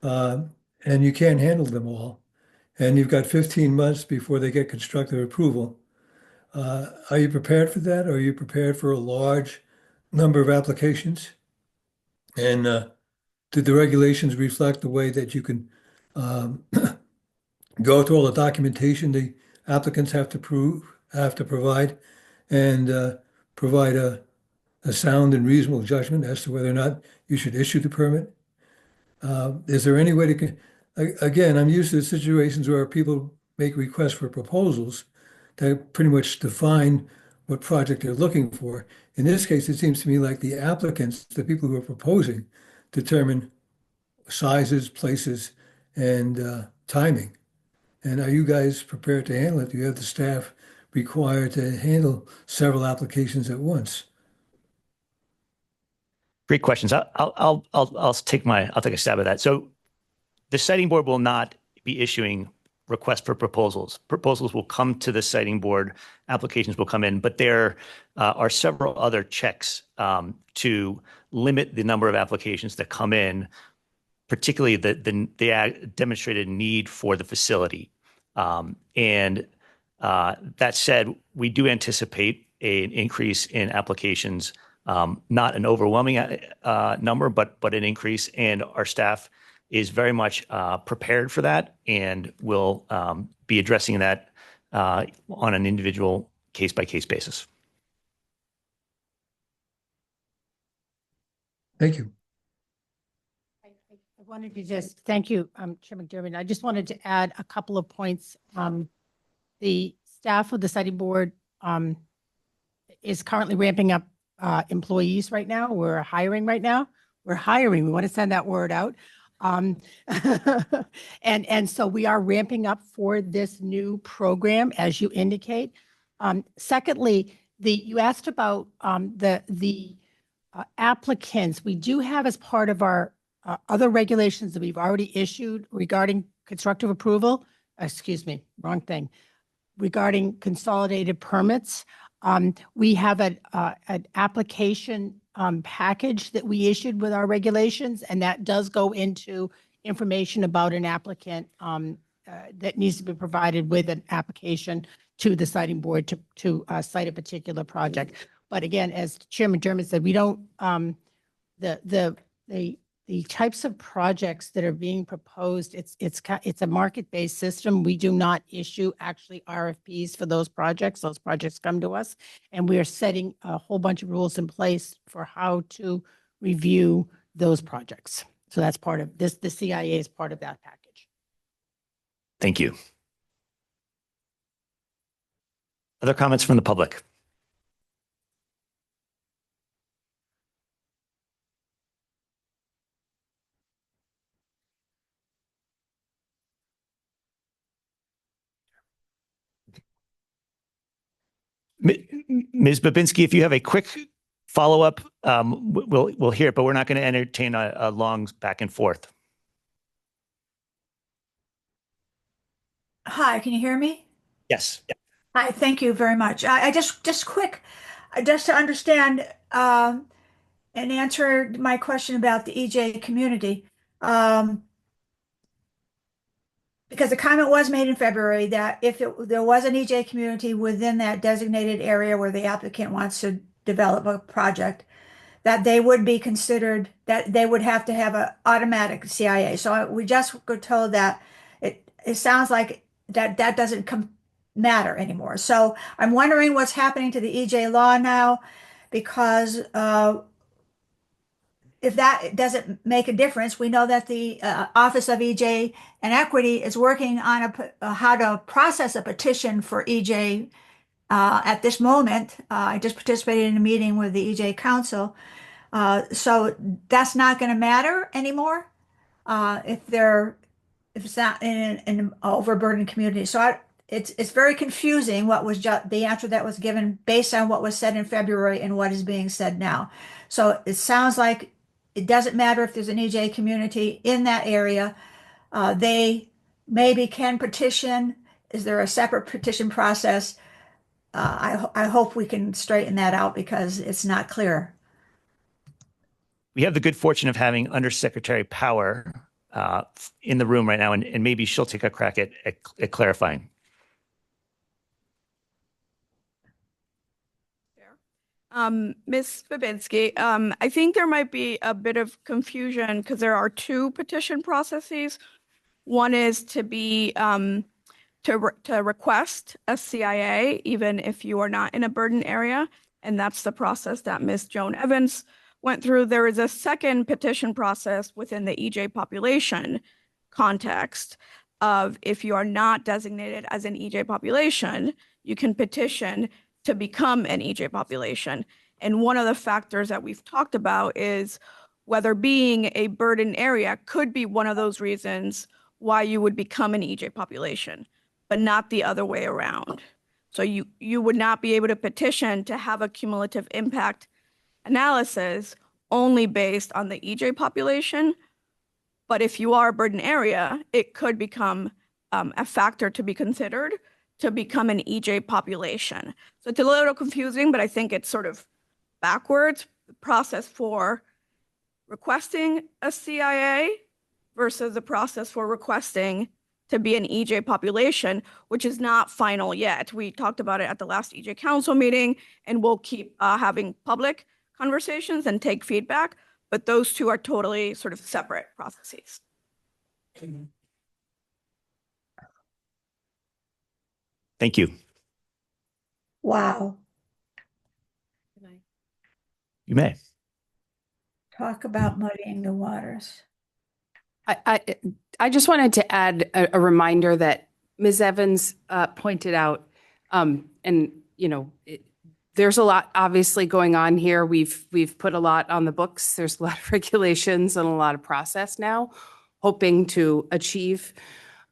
and you can't handle them all, and you've got 15 months before they get constructive approval? Are you prepared for that? Are you prepared for a large number of applications? And do the regulations reflect the way that you can go through all the documentation the applicants have to provide, and provide a sound and reasonable judgment as to whether or not you should issue the permit? Is there any way to, again, I'm used to situations where people make requests for proposals that pretty much define what project they're looking for. In this case, it seems to me like the applicants, the people who are proposing, determine sizes, places, and timing. And are you guys prepared to handle it? Do you have the staff required to handle several applications at once? Great questions. I'll take a stab at that. So the siting board will not be issuing requests for proposals. Proposals will come to the siting board, applications will come in, but there are several other checks to limit the number of applications that come in, particularly the demonstrated need for the facility. And that said, we do anticipate an increase in applications, not an overwhelming number, but an increase, and our staff is very much prepared for that, and will be addressing that on an individual case-by-case basis. Thank you. I wanted to just thank you, Chair McDermott. I just wanted to add a couple of points. The staff of the siting board is currently ramping up employees right now. We're hiring right now. we're hiring. We want to send that word out. And so we are ramping up for this new program, as you indicate. Secondly, you asked about the applicants. We do have, as part of our other regulations that we've already issued regarding constructive approval, excuse me, wrong thing, regarding consolidated permits. We have an application package that we issued with our regulations, and that does go into information about an applicant that needs to be provided with an application to the siting board to cite a particular project. But again, as Chairman Dermott said, we don't, the types of projects that are being proposed, it's a market-based system. We do not issue actually RFPs for those projects. Those projects come to us, and we are setting a whole bunch of rules in place for how to review those projects. So that's part of this. The CIA is part of that package. Thank you. Other comments from the public? Ms. Babinski, if you have a quick follow-up, we'll hear it, but we're not going to entertain a long back and forth. Hi, can you hear me? Yes. Hi, thank you very much. I just quick, just to understand and answer my question about the EJ community. Because the comment was made in February that if there was an EJ community within that designated area where the applicant wants to develop a project, that they would be considered, that they would have to have an automatic CIA. So we just were told that it sounds like that doesn't matter anymore. So I'm wondering what's happening to the EJ law now, because if that doesn't make a difference, we know that the Office of EJ and Equity is working on how to process a petition for EJ at this moment. I just participated in a meeting with the EJ Council. So that's not going to matter anymore if it's not in an overburdened community. So it's very confusing what was the answer that was given based on what was said in February and what is being said now. So it sounds like it doesn't matter if there's an EJ community in that area. They maybe can petition. Is there a separate petition process? I hope we can straighten that out because it's not clear. We have the good fortune of having Undersecretary Power in the room right now, and maybe she'll take a crack at clarifying. Ms. Babinski, I think there might be a bit of confusion because there are two petition processes. One is to be to request a CIA, even if you are not in a burden area, and that's the process that Ms. Joan Evans went through. There is a second petition process within the EJ population context of if you are not designated as an EJ population, you can petition to become an EJ population. And one of the factors that we've talked about is whether being a burden area could be one of those reasons why you would become an EJ population, but not the other way around. So you would not be able to petition to have a cumulative impact analysis only based on the EJ population. But if you are a burden area, it could become a factor to be considered to become an EJ population. So it's a little confusing, but I think it's sort of backwards. The process for requesting a CIA versus the process for requesting to be an EJ population, which is not final yet. We talked about it at the last EJ Council meeting, and we'll keep having public conversations and take feedback, but those two are totally sort of separate processes. Thank you. Wow. You may. Talk about muddying the waters. I just wanted to add a reminder that Ms. Evans pointed out, and there's a lot obviously going on here. We've put a lot on the books. There's a lot of regulations and a lot of process now, hoping to achieve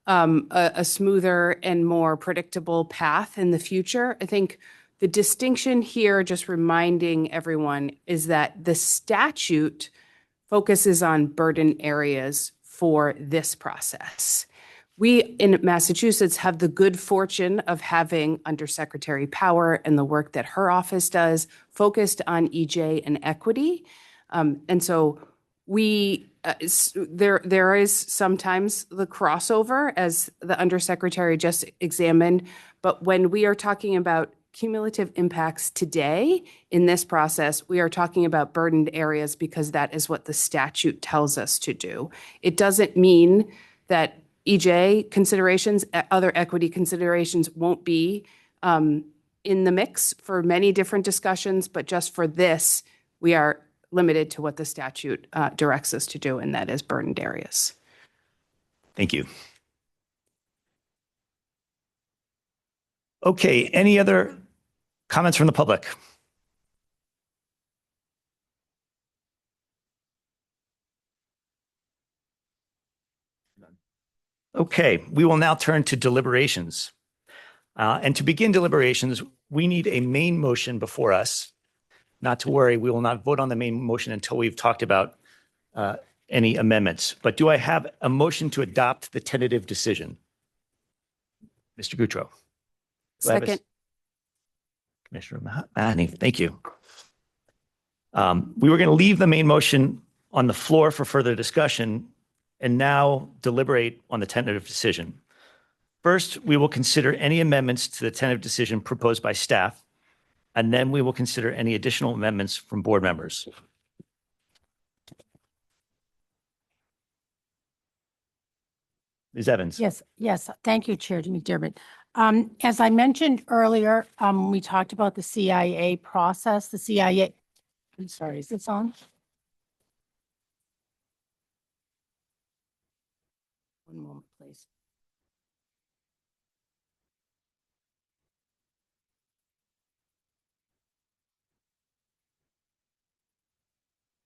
a smoother and more predictable path in the future. I think the distinction here, just reminding everyone, is that the statute focuses on burden areas for this process. We in Massachusetts have the good fortune of having Undersecretary Power and the work that her office does focused on EJ and equity. And so there is sometimes the crossover, as the Undersecretary just examined, but when we are talking about cumulative impacts today in this process, we are talking about burdened areas because that is what the statute tells us to do. It doesn't mean that EJ considerations, other equity considerations won't be in the mix for many different discussions, but just for this, we are limited to what the statute directs us to do, and that is burdened areas. Thank you. Okay, any other comments from the public? Okay, we will now turn to deliberations. And to begin deliberations, we need a main motion before us. Not to worry, we will not vote on the main motion until we've talked about any amendments. But do I have a motion to adopt the tentative decision? Mr. Goutreau. Second. Commissioner Mahoney, thank you. We were going to leave the main motion on the floor for further discussion and now deliberate on the tentative decision. First, we will consider any amendments to the tentative decision proposed by staff, and then we will consider any additional amendments from board members. Ms. Evans. Yes. Thank you, Chair McDermott. As I mentioned earlier, we talked about the CIA process. The CIA, I'm sorry, is this on? One moment, please.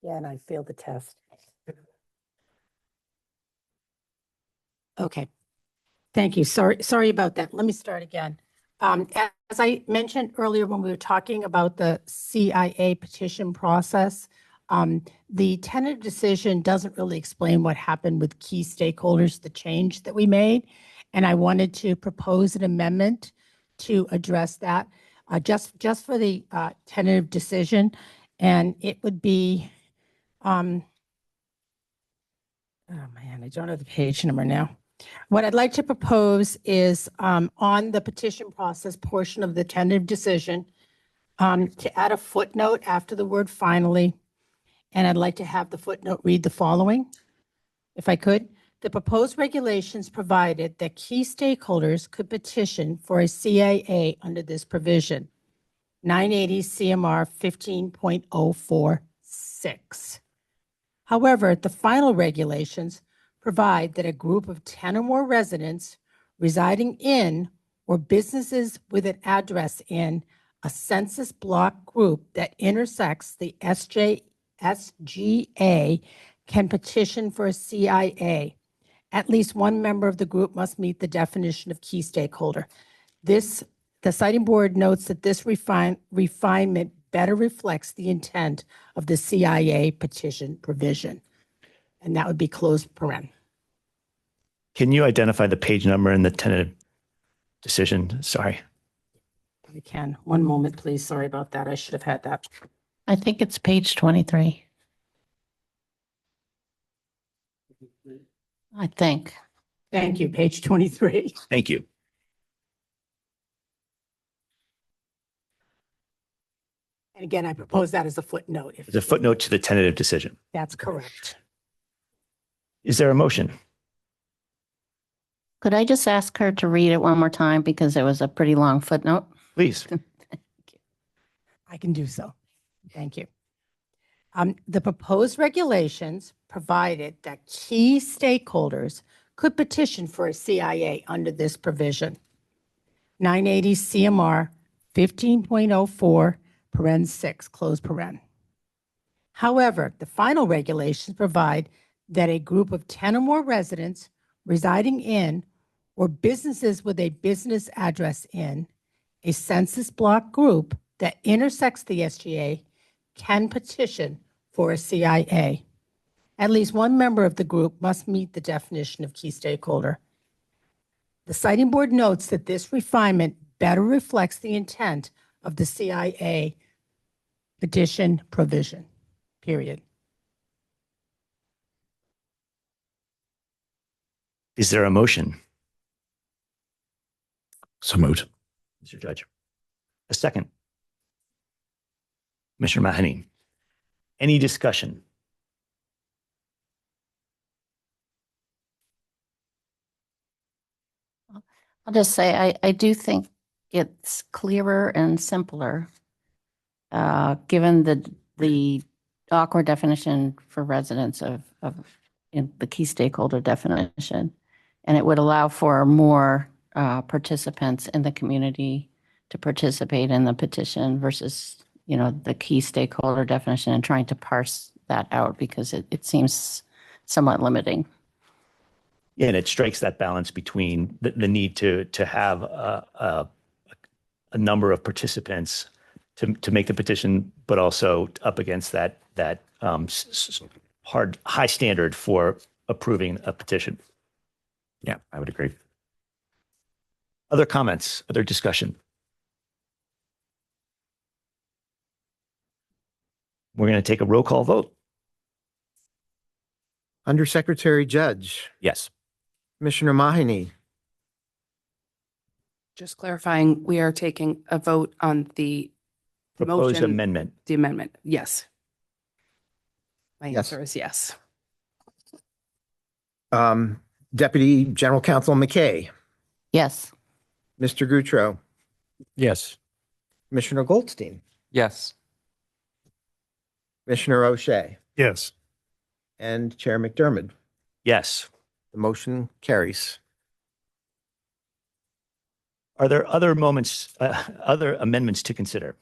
Yeah, and I failed the test. Okay. Thank you. Sorry about that. Let me start again. As I mentioned earlier, when we were talking about the CIA petition process, the tentative decision doesn't really explain what happened with key stakeholders, the change that we made. And I wanted to propose an amendment to address that just for the tentative decision. And it would be, oh man, I don't have the page number now. What I'd like to propose is on the petition process portion of the tentative decision to add a footnote after the word finally. And I'd like to have the footnote read the following, if I could. The proposed regulations provided that key stakeholders could petition for a CIA under this provision, 980 CMR 15.046. However, the final regulations provide that a group of 10 or more residents residing in or businesses with an address in a census block group that intersects the SGA can petition for a CIA. At least one member of the group must meet the definition of key stakeholder. The citing board notes that this refinement better reflects the intent of the CIA petition provision. And that would be closed paren. Can you identify the page number in the tentative decision? Sorry. I can. One moment, please. Sorry about that. I should have had that. I think it's page 23. I think. Thank you. Page 23. Thank you. And again, I propose that as a footnote. As a footnote to the tentative decision. That's correct. Is there a motion? Could I just ask her to read it one more time because it was a pretty long footnote? Please. I can do so. Thank you. The proposed regulations provided that key stakeholders could petition for a CIA under this provision. 980 CMR 15.04 paren 6, close paren. However, the final regulations provide that a group of 10 or more residents residing in or businesses with a business address in a census block group that intersects the SGA can petition for a CIA. At least one member of the group must meet the definition of key stakeholder. The Siting Board notes that this refinement better reflects the intent of the CIA petition provision, period. Is there a motion? So moved. Mr. Judge. A second. Commissioner Mahoney. Any discussion? I'll just say, I do think it's clearer and simpler, given the awkward definition for residents of in the key stakeholder definition. And it would allow for more participants in the community to participate in the petition versus, the key stakeholder definition and trying to parse that out because it seems somewhat limiting. Yeah, and it strikes that balance between the need to have a number of participants to make the petition, but also up against that high standard for approving a petition. Yeah, I would agree. Other comments, other discussion? We're going to take a roll call vote. Undersecretary Judge, Yes. Commissioner Mahoney, Just clarifying, we are taking a vote on the Proposed motion, amendment. the amendment. Yes. My Yes. answer is yes. Deputy General Counsel McKay, Yes. Mr. Goutreau, Yes. Commissioner Goldstein, Yes. Commissioner O'Shea, Yes. and Chair McDermott. Yes. The motion carries. Are there other other amendments to consider?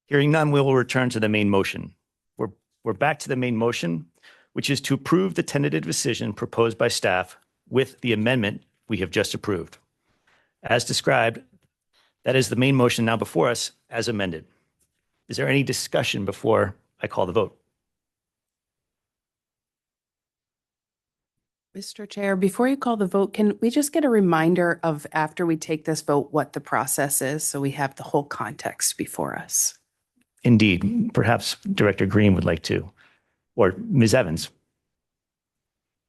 Hearing none, we will return to the main motion. We're back to the main motion, which is to approve the tentative decision proposed by staff with the amendment we have just approved. As described, that is the main motion now before us as amended. Is there any discussion before I call the vote? Mr. Chair, before you call the vote, can we just get a reminder of after we take this vote, what the process is so we have the whole context before us? Indeed, perhaps Director Green would like to, or Ms. Evans.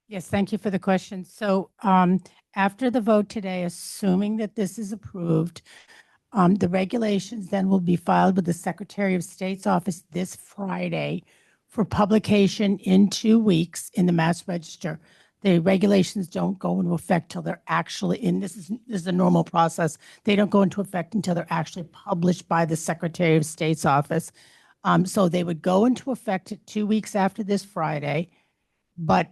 Yes, thank you for the question. So after the vote today, assuming that this is approved, the regulations then will be filed with the Secretary of State's office this Friday for publication in 2 weeks in the Mass Register. The regulations don't go into effect till they're actually in. This is a normal process. They don't go into effect until they're actually published by the Secretary of State's office. So they would go into effect 2 weeks after this Friday, but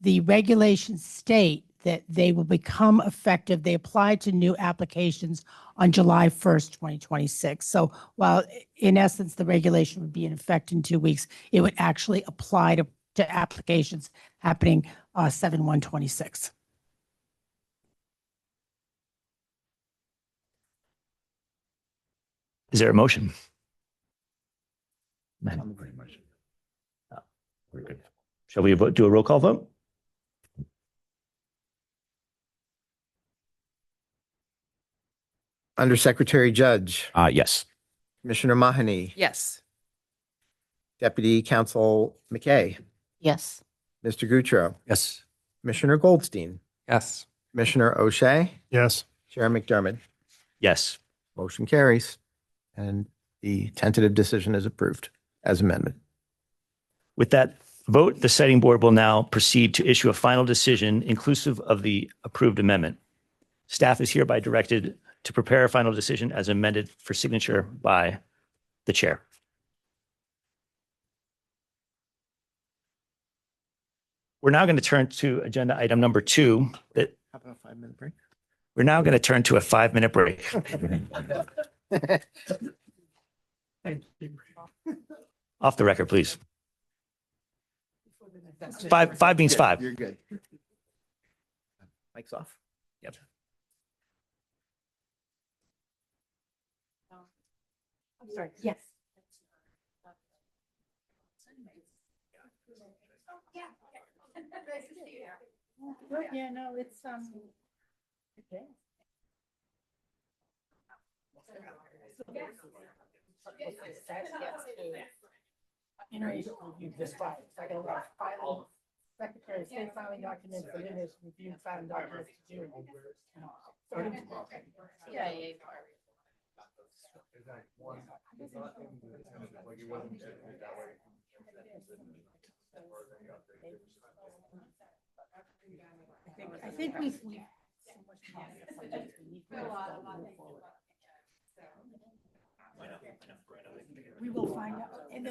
the regulations state that they will become effective. They apply to new applications on July 1st, 2026. So while in essence, the regulation would be in effect in 2 weeks, it would actually apply to applications happening 7/1/26. Is there a motion? Very much. We're good. Shall we do a roll call vote? Undersecretary Judge, Yes. Commissioner Mahoney, Yes. Deputy Counsel McKay, Yes. Mr. Goutreau, Yes. Commissioner Goldstein, Yes. Commissioner O'Shea, Yes. Chair McDermott. Yes. Motion carries, and the tentative decision is approved as amendment. With that vote, the Siting Board will now proceed to issue a final decision inclusive of the approved amendment. Staff is hereby directed to prepare a final decision as amended for signature by the chair. We're now going to turn to agenda item number 2. That How about a 5-minute break? we're now going to turn to a 5-minute break. Thank you. Off the record, please. Five means 5. You're good. Mic's off. Yep. I'm sorry. Yes. Yeah, no, it's okay. You know, you this file. I got a file. Secretary of State filing documents, the minutes, reviewed filing documents to do. Yeah, yeah. I think we. We will find out. And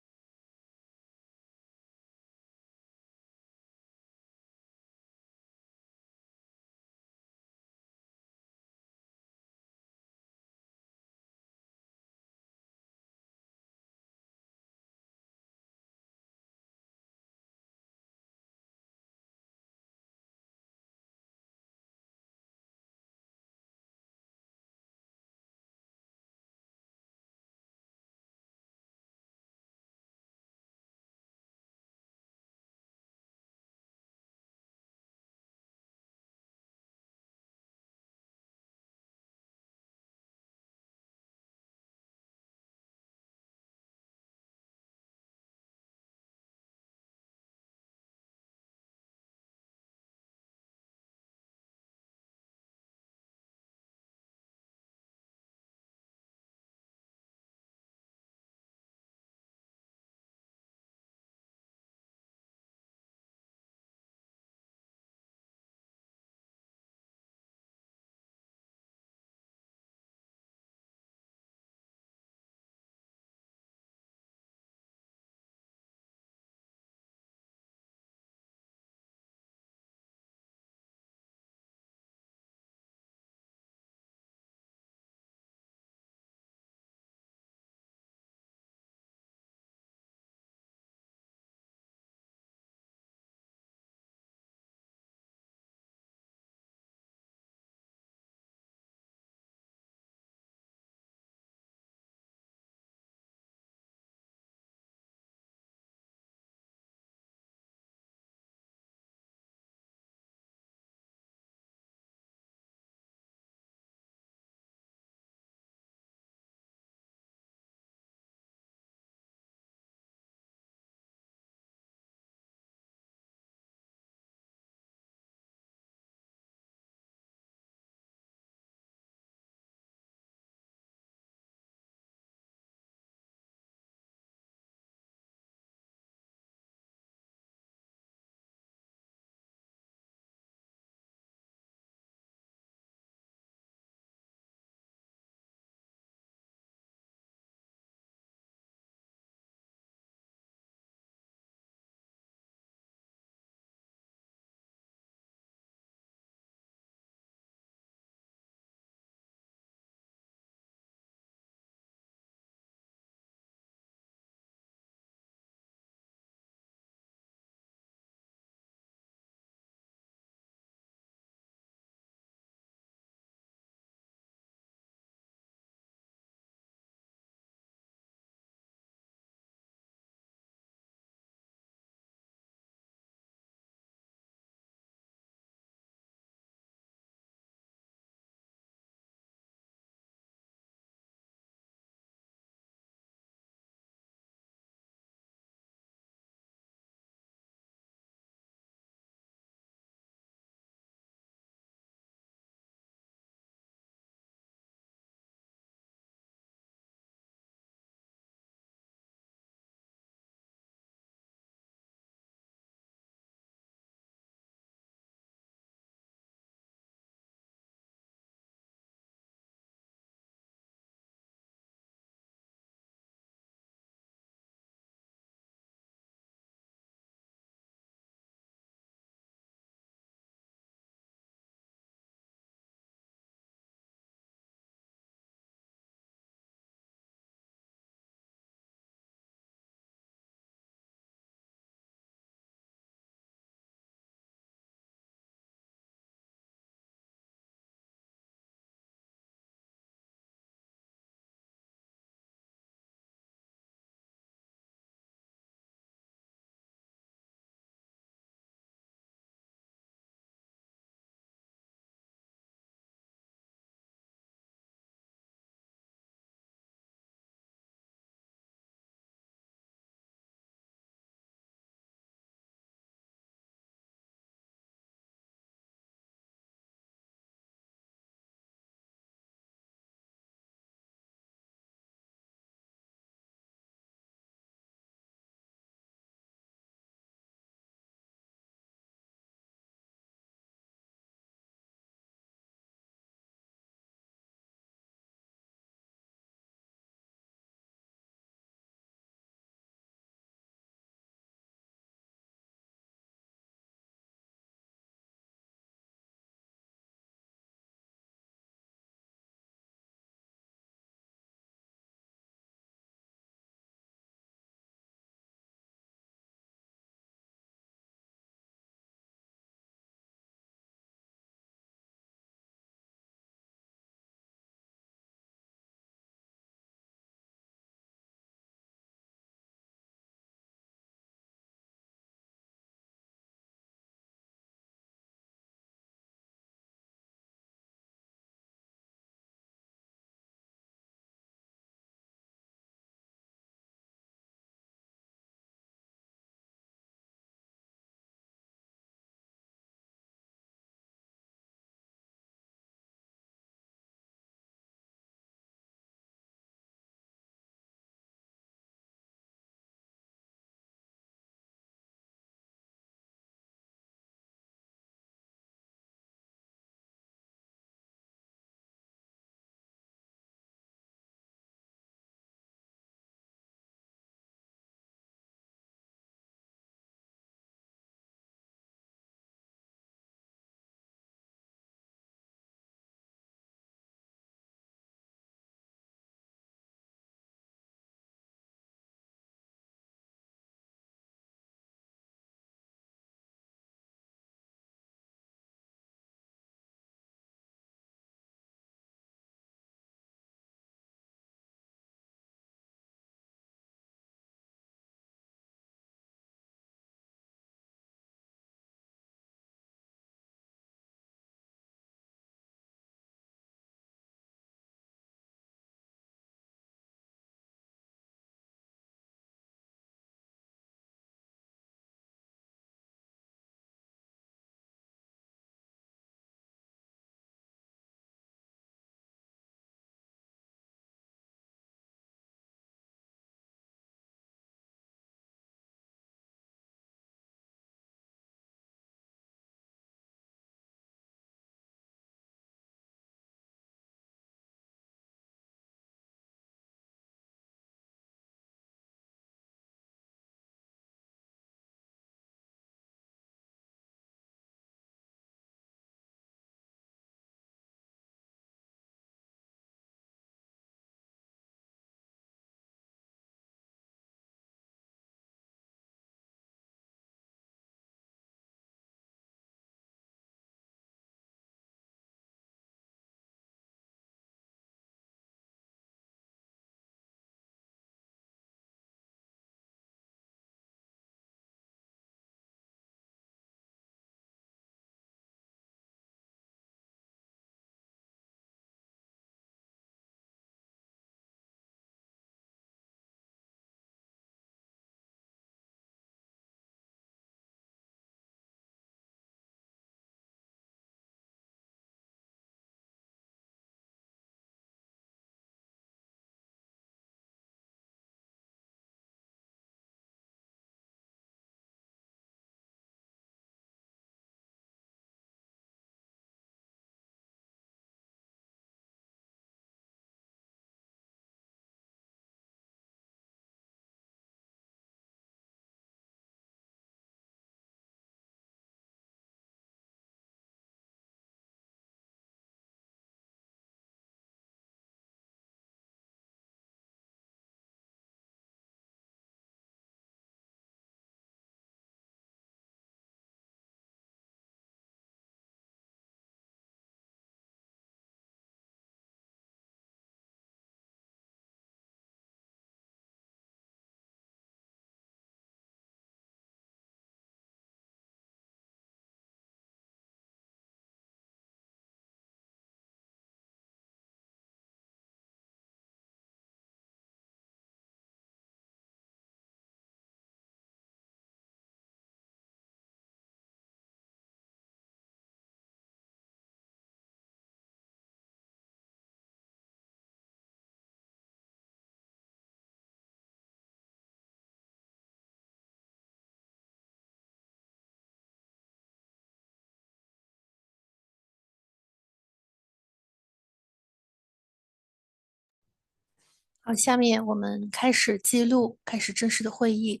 好，下面我们开始记录，开始正式的会议。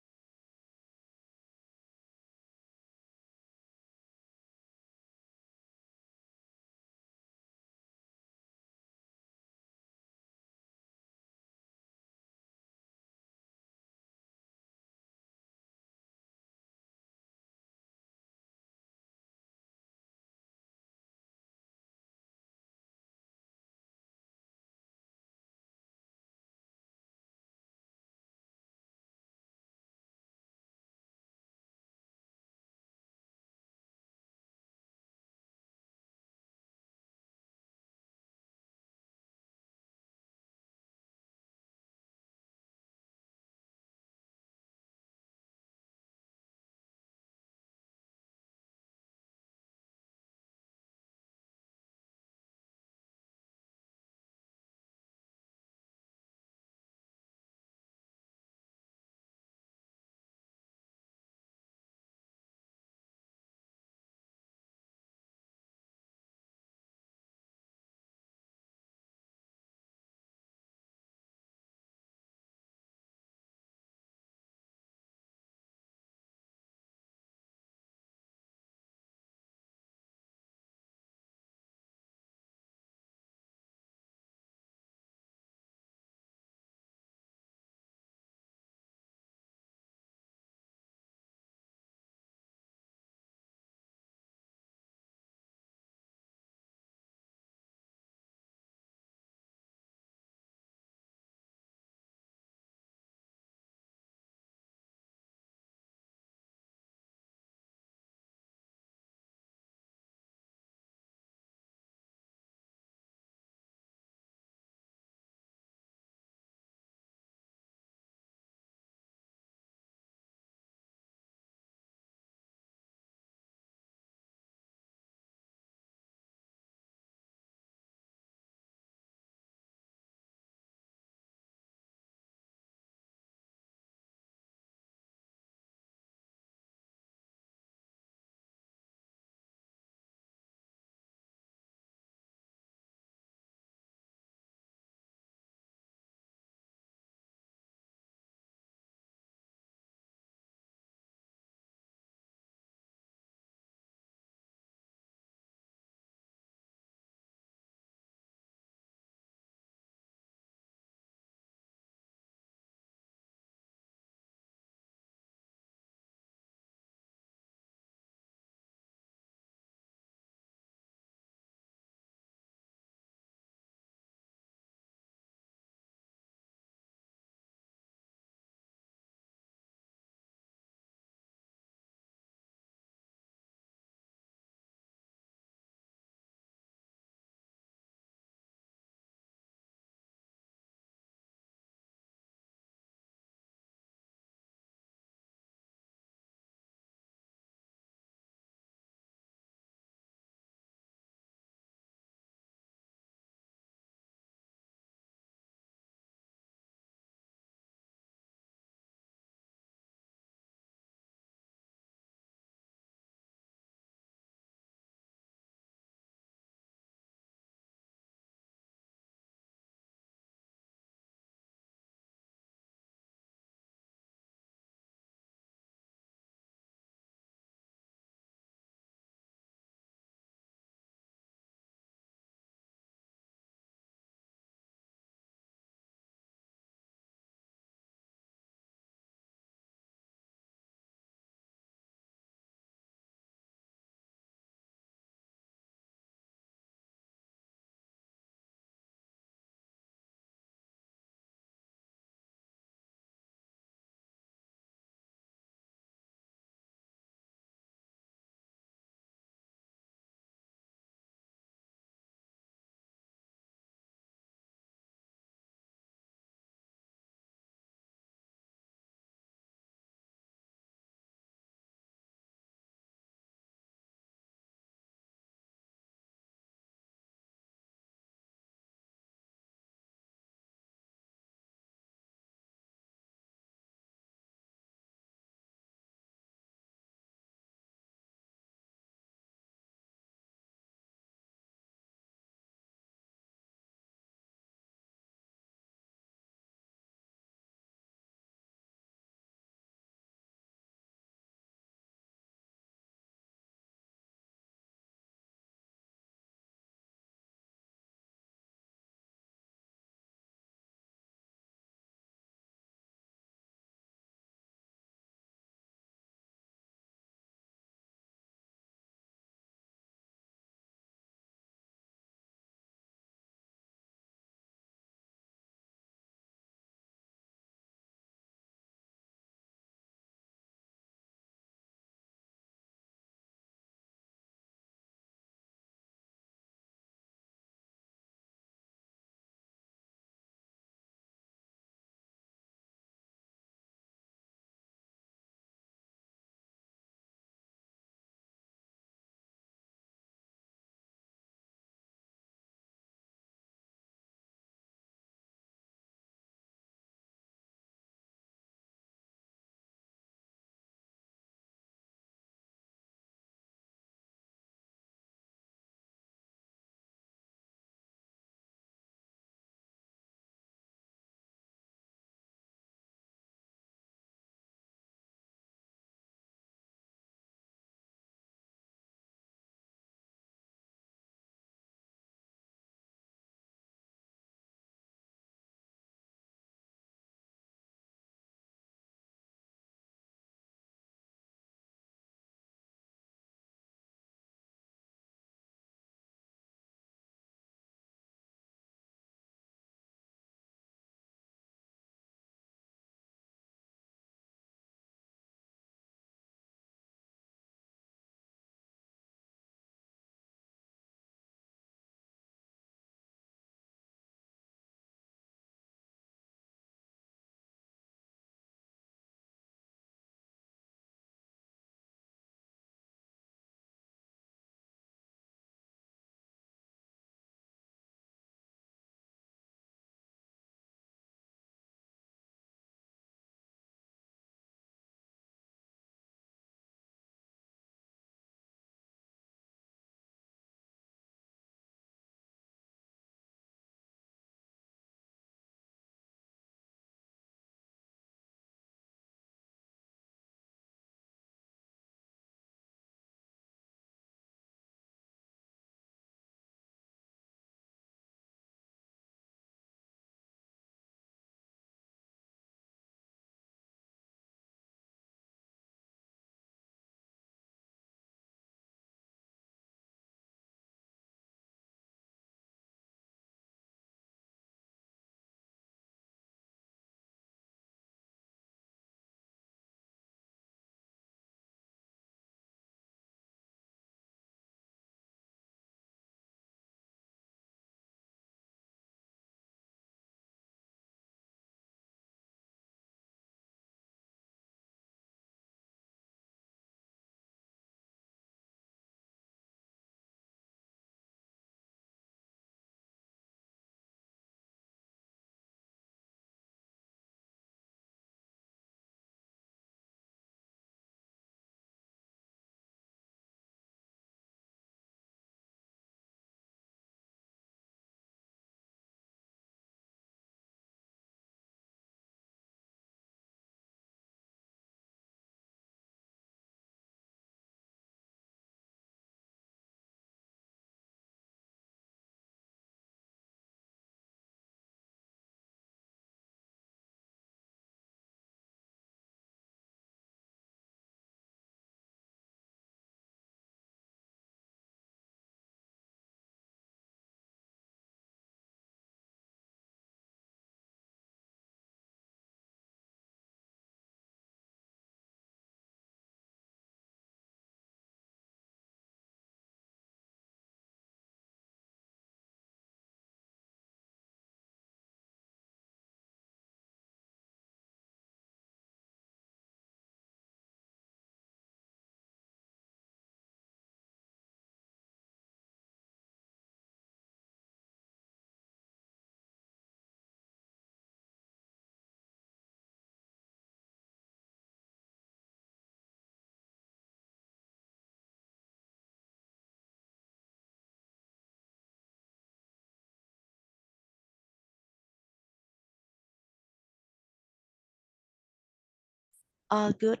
All good.